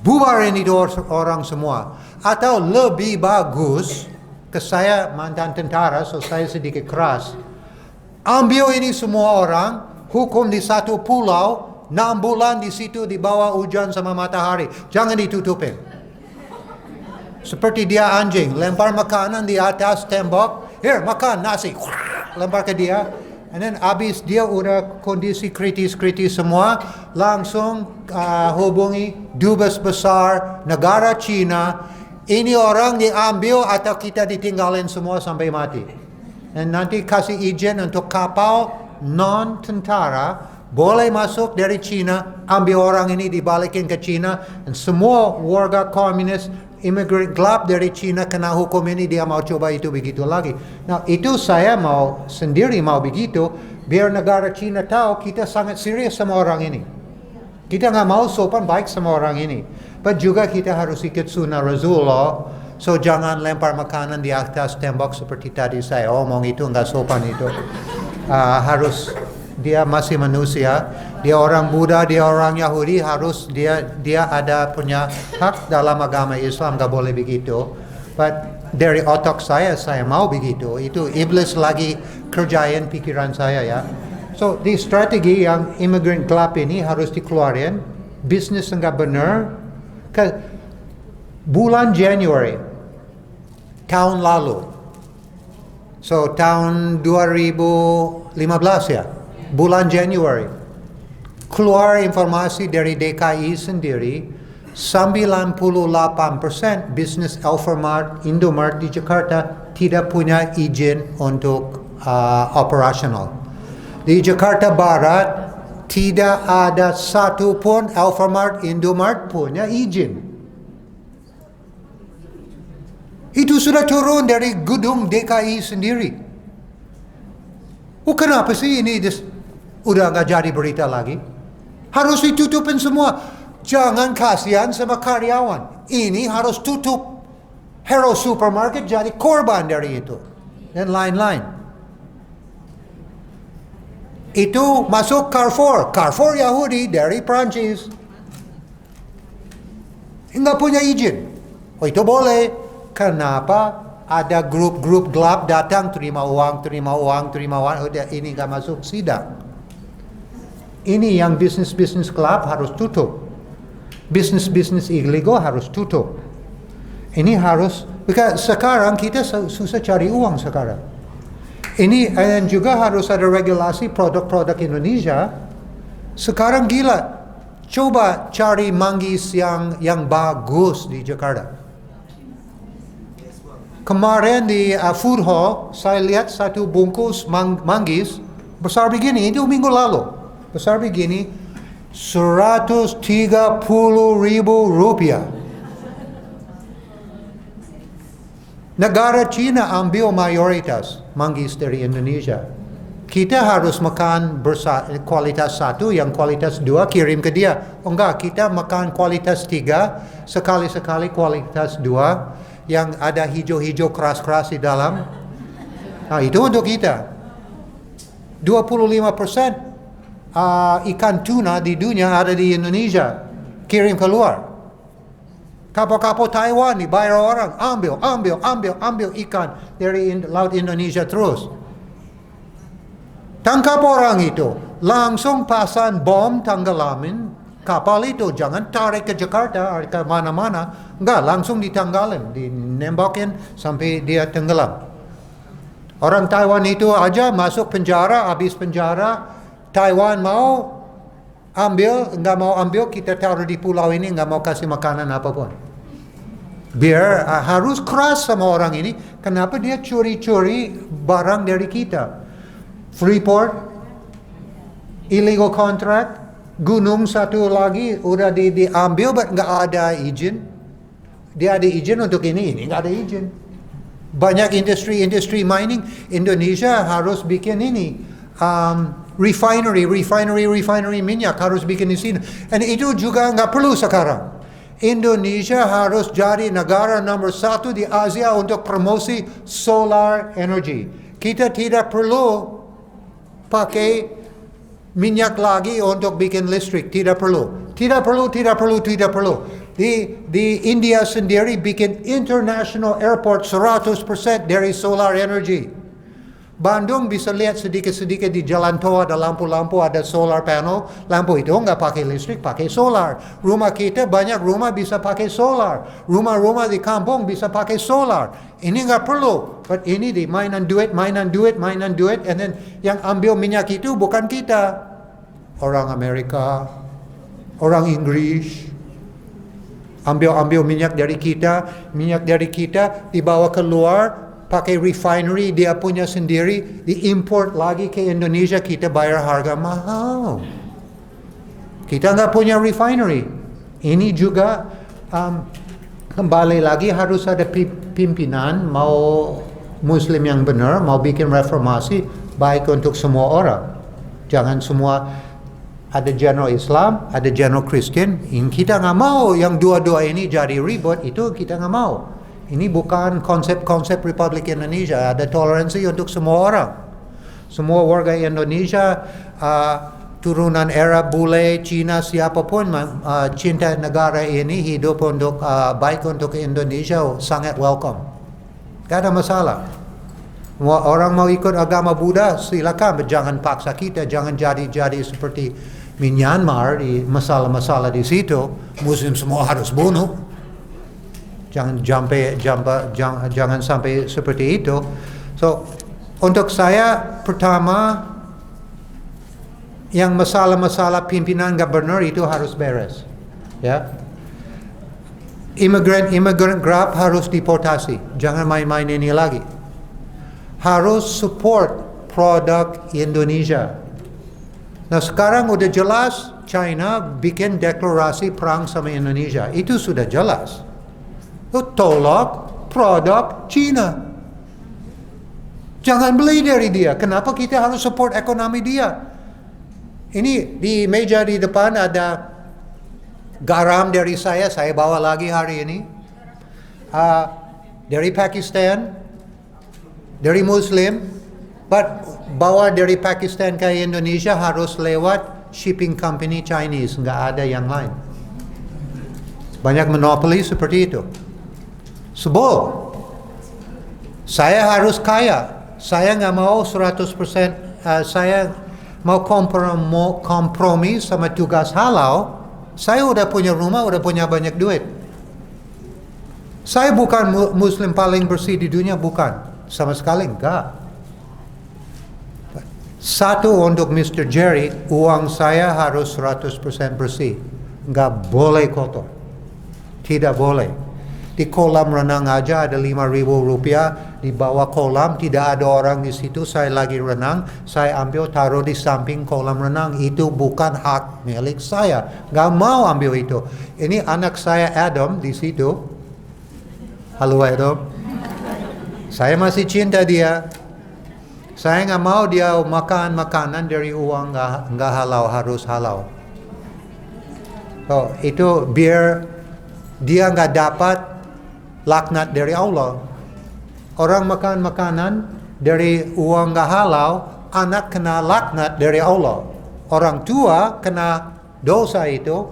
bubarin itu orang semua. Atau lebih bagus, ke saya mantan tentara, so saya sedikit keras. Ambil ini semua orang, hukum di satu pulau, 6 bulan di situ di bawah hujan sama matahari. Jangan ditutupin. Seperti dia anjing, lempar makanan di atas tembok. Here, makan nasi. Lempar ke dia. And then habis dia udah kondisi kritis semua, langsung hubungi dubes besar negara China. Ini orang diambil atau kita ditinggalin semua sampai mati. Dan nanti kasih izin untuk kapal non-tentara boleh masuk dari China, ambil orang ini dibalikin ke China, dan semua warga komunis, imigran gelap dari China kena hukum ini, dia mau coba itu begitu lagi. Nah, itu saya mau sendiri mau begitu, biar negara China tahu kita sangat serius sama orang ini. Kita nggak mau sopan baik sama orang ini. But juga kita harus ikut sunnah Rasulullah. So jangan lempar makanan di atas tembok seperti tadi saya omong, itu nggak sopan itu. Harus dia masih manusia, dia orang Buddha, dia orang Yahudi, harus dia ada punya hak dalam agama Islam, nggak boleh begitu. But dari otak saya mau begitu. Itu iblis lagi kerjain pikiran saya ya. So di strategi yang imigran gelap ini harus dikeluarin, bisnis nggak benar. Ke bulan Januari tahun lalu, so tahun 2015 ya, bulan Januari, keluar informasi dari DKI sendiri, 98% bisnis Alfamart, Indomart di Jakarta tidak punya izin untuk operasional. Di Jakarta Barat, tidak ada satu pun Alfamart, Indomart punya izin. Itu sudah turun dari gedung DKI sendiri. Kenapa sih ini udah nggak jadi berita lagi? Harus ditutupin semua. Jangan kasihan sama karyawan. Ini harus tutup. Hero Supermarket jadi korban dari itu. Dan lain-lain. Itu masuk Carrefour Yahudi dari Prancis. Nggak punya izin. Itu boleh. Kenapa ada grup-grup gelap datang terima uang. Udah ini nggak masuk sidang. Ini yang bisnis-bisnis gelap harus tutup. Bisnis-bisnis ilegal harus tutup. Ini harus, sekarang kita susah cari uang sekarang. Ini dan juga harus ada regulasi produk-produk Indonesia. Sekarang gila. Coba cari manggis yang bagus di Jakarta. Kemarin di food hall, saya lihat satu bungkus manggis besar begini. Itu minggu lalu. Besar begini, 130.000 rupiah. Negara China ambil mayoritas manggis dari Indonesia. Kita harus makan kualitas 1, yang kualitas 2 kirim ke dia. Enggak, kita makan kualitas 3, sekali-sekali kualitas 2, yang ada hijau-hijau keras-keras di dalam. Nah, itu untuk kita. 25% ikan tuna di dunia ada di Indonesia. Kirim keluar. Kapal-kapal Taiwan dibayar orang, ambil ikan dari laut Indonesia terus. Tangkap orang itu, langsung pasang bom tanggalamin kapal itu. Jangan tarik ke Jakarta, ke mana-mana. Enggak, langsung ditanggalin, dinembakin sampai dia tenggelam. Orang Taiwan itu aja masuk penjara, habis penjara, Taiwan nggak mau ambil, kita taruh di pulau ini, nggak mau kasih makanan apapun. Biar harus keras sama orang ini. Kenapa dia curi-curi barang dari kita? Freeport, illegal contract, gunung satu lagi udah diambil, but nggak ada izin. Dia ada izin untuk ini nggak ada izin. Banyak industri mining, Indonesia harus bikin ini. Refinery minyak harus bikin di sini. Dan itu juga nggak perlu sekarang. Indonesia harus jadi negara nomor 1 di Asia untuk promosi solar energy. Kita tidak perlu pakai minyak lagi untuk bikin listrik. Tidak perlu. Di India sendiri bikin international airport 100% dari solar energy. Bandung bisa lihat sedikit-sedikit di jalan tol ada lampu-lampu, ada solar panel. Lampu itu nggak pakai listrik, pakai solar. Rumah kita banyak rumah bisa pakai solar. Rumah-rumah di kampung bisa pakai solar. Ini nggak perlu. But ini di mainan duit. And then yang ambil minyak itu bukan kita. Orang Amerika, orang Inggris. Ambil minyak dari kita dibawa keluar. Pakai refinery dia punya sendiri, diimport lagi ke Indonesia, kita bayar harga mahal. Kita nggak punya refinery. Ini juga kembali lagi harus ada pimpinan mau Muslim yang benar, mau bikin reformasi baik untuk semua orang. Jangan semua ada general Islam, ada general Kristen. Kita nggak mau yang dua-dua ini jadi ribut, itu kita nggak mau. Ini bukan konsep-konsep Republik Indonesia. Ada toleransi untuk semua orang. Semua warga Indonesia, turunan Arab, bule, Cina, siapapun cinta negara ini, hidup untuk baik untuk Indonesia, sangat welcome. Gak ada masalah. Orang mau ikut agama Buddha, silakan. Jangan paksa kita, jangan jadi seperti Myanmar di masalah-masalah di situ. Muslim semua harus bunuh. Jangan sampai seperti itu. So, untuk saya pertama, yang masalah-masalah pimpinan gubernur itu harus beres. Ya. Imigran Grab harus deportasi. Jangan main-main ini lagi. Harus support produk Indonesia. Nah, sekarang udah jelas China bikin deklarasi perang sama Indonesia. Itu sudah jelas. Tolak produk Cina. Jangan beli dari dia. Kenapa kita harus support ekonomi dia? Ini di meja di depan ada garam dari saya bawa lagi hari ini. Dari Pakistan, dari Muslim, but bawa dari Pakistan ke Indonesia harus lewat shipping company Chinese, nggak ada yang lain. Banyak monopoli seperti itu. Sebel. Saya harus kaya. Saya nggak mau 100%. Saya mau kompromi sama tugas halal. Saya udah punya rumah, udah punya banyak duit. Saya bukan Muslim paling bersih di dunia, bukan. Sama sekali enggak. Satu untuk Mr. Jerry, uang saya harus 100% bersih. Nggak boleh kotor. Tidak boleh. Di kolam renang aja ada 5.000 rupiah. Di bawah kolam tidak ada orang di situ. Saya lagi renang. Saya ambil taruh di samping kolam renang. Itu bukan hak milik saya. Gak mau ambil itu. Ini anak saya Adam di situ. Halo Adam. Saya masih cinta dia. Saya gak mau dia makan makanan dari uang gak halal, harus halal. So, itu biar dia gak dapat laknat dari Allah. Orang makan makanan dari uang gak halal, anak kena laknat dari Allah. Orang tua kena dosa itu,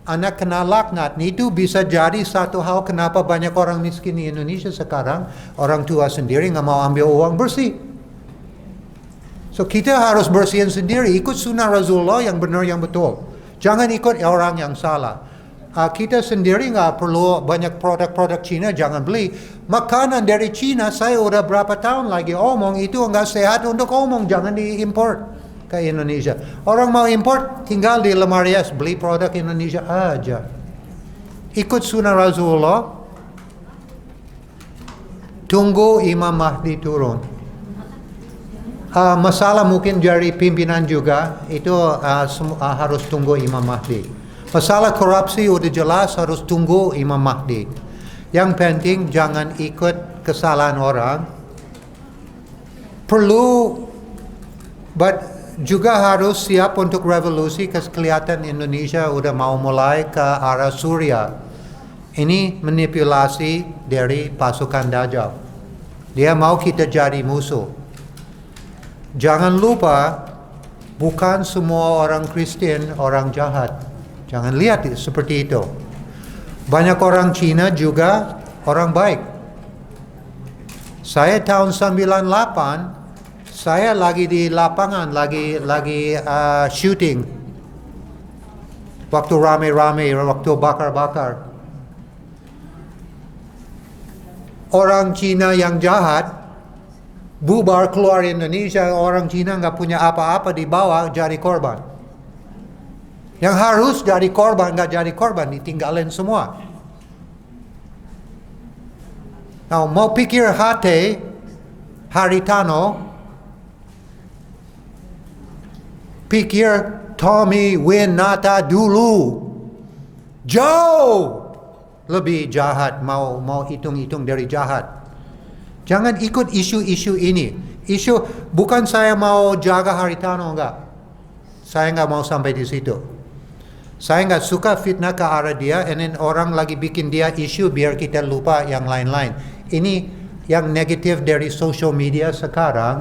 anak kena laknat. Itu bisa jadi satu hal kenapa banyak orang miskin di Indonesia sekarang. Orang tua sendiri gak mau ambil uang bersih. So kita harus bersihin sendiri, ikut sunnah Rasulullah yang benar, yang betul. Jangan ikut orang yang salah. Kita sendiri nggak perlu banyak produk-produk Cina, jangan beli. Makanan dari Cina, saya udah berapa tahun lagi omong, itu nggak sehat untuk omong, jangan diimport ke Indonesia. Orang mau import, tinggal di lemari es, beli produk Indonesia aja. Ikut sunnah Rasulullah, tunggu Imam Mahdi turun. Masalah mungkin dari pimpinan juga, itu harus tunggu Imam Mahdi. Masalah korupsi udah jelas, harus tunggu Imam Mahdi. Yang penting jangan ikut kesalahan orang. Perlu, but juga harus siap untuk revolusi. Kelihatan Indonesia udah mau mulai ke arah Suria. Ini manipulasi dari pasukan Dajjal. Dia mau kita jadi musuh. Jangan lupa, bukan semua orang Kristen orang jahat. Jangan lihat seperti itu. Banyak orang Cina juga orang baik. Saya tahun 98, Saya lagi di lapangan, lagi shooting. Waktu rame-rame, waktu bakar-bakar. Orang Cina yang jahat bubar keluar Indonesia, orang Cina nggak punya apa-apa dibawa jadi korban. Yang harus jadi korban nggak jadi korban, ditinggalin semua. Now mau pikir hati Haritano, pikir Tommy Winata dulu, jauh lebih jahat, mau hitung-hitung dari jahat. Jangan ikut isu-isu ini. Isu bukan saya mau jaga Haritano, enggak. Saya nggak mau sampai di situ. Saya nggak suka fitnah ke arah dia, and then orang lagi bikin dia isu biar kita lupa yang lain-lain. Ini yang negatif dari social media sekarang,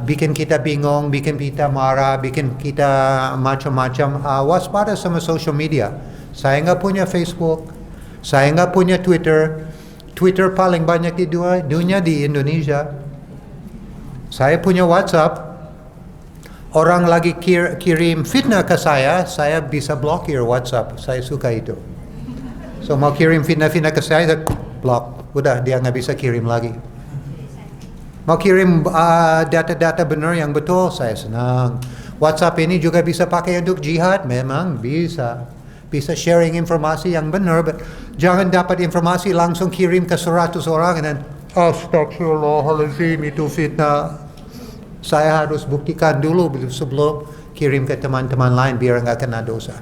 bikin kita bingung, bikin kita marah, bikin kita macam-macam. Waspada sama social media. Saya nggak punya Facebook, saya nggak punya Twitter. Twitter paling banyak di dunia di Indonesia. Saya punya WhatsApp. Orang lagi kirim fitnah ke saya bisa blokir WhatsApp. Saya suka itu. So mau kirim fitnah ke saya block. Udah, dia nggak bisa kirim lagi. Mau kirim data-data benar yang betul, saya senang. WhatsApp ini juga bisa pakai untuk jihad, memang bisa. Bisa sharing informasi yang benar, but jangan dapat informasi langsung kirim ke 100 orang dan astagfirullahaladzim itu fitnah. Saya harus buktikan dulu sebelum kirim ke teman-teman lain biar nggak kena dosa.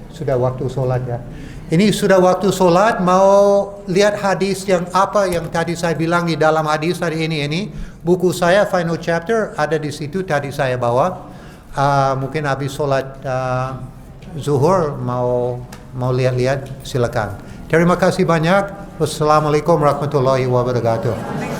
Sudah waktu sholat ya. Ini sudah waktu sholat, mau lihat hadis yang apa yang tadi saya bilang di dalam hadis hari ini. Buku saya Final Chapter ada di situ, tadi saya bawa. Mungkin habis sholat zuhur mau lihat-lihat, silakan. Terima kasih banyak. Wassalamualaikum warahmatullahi wabarakatuh.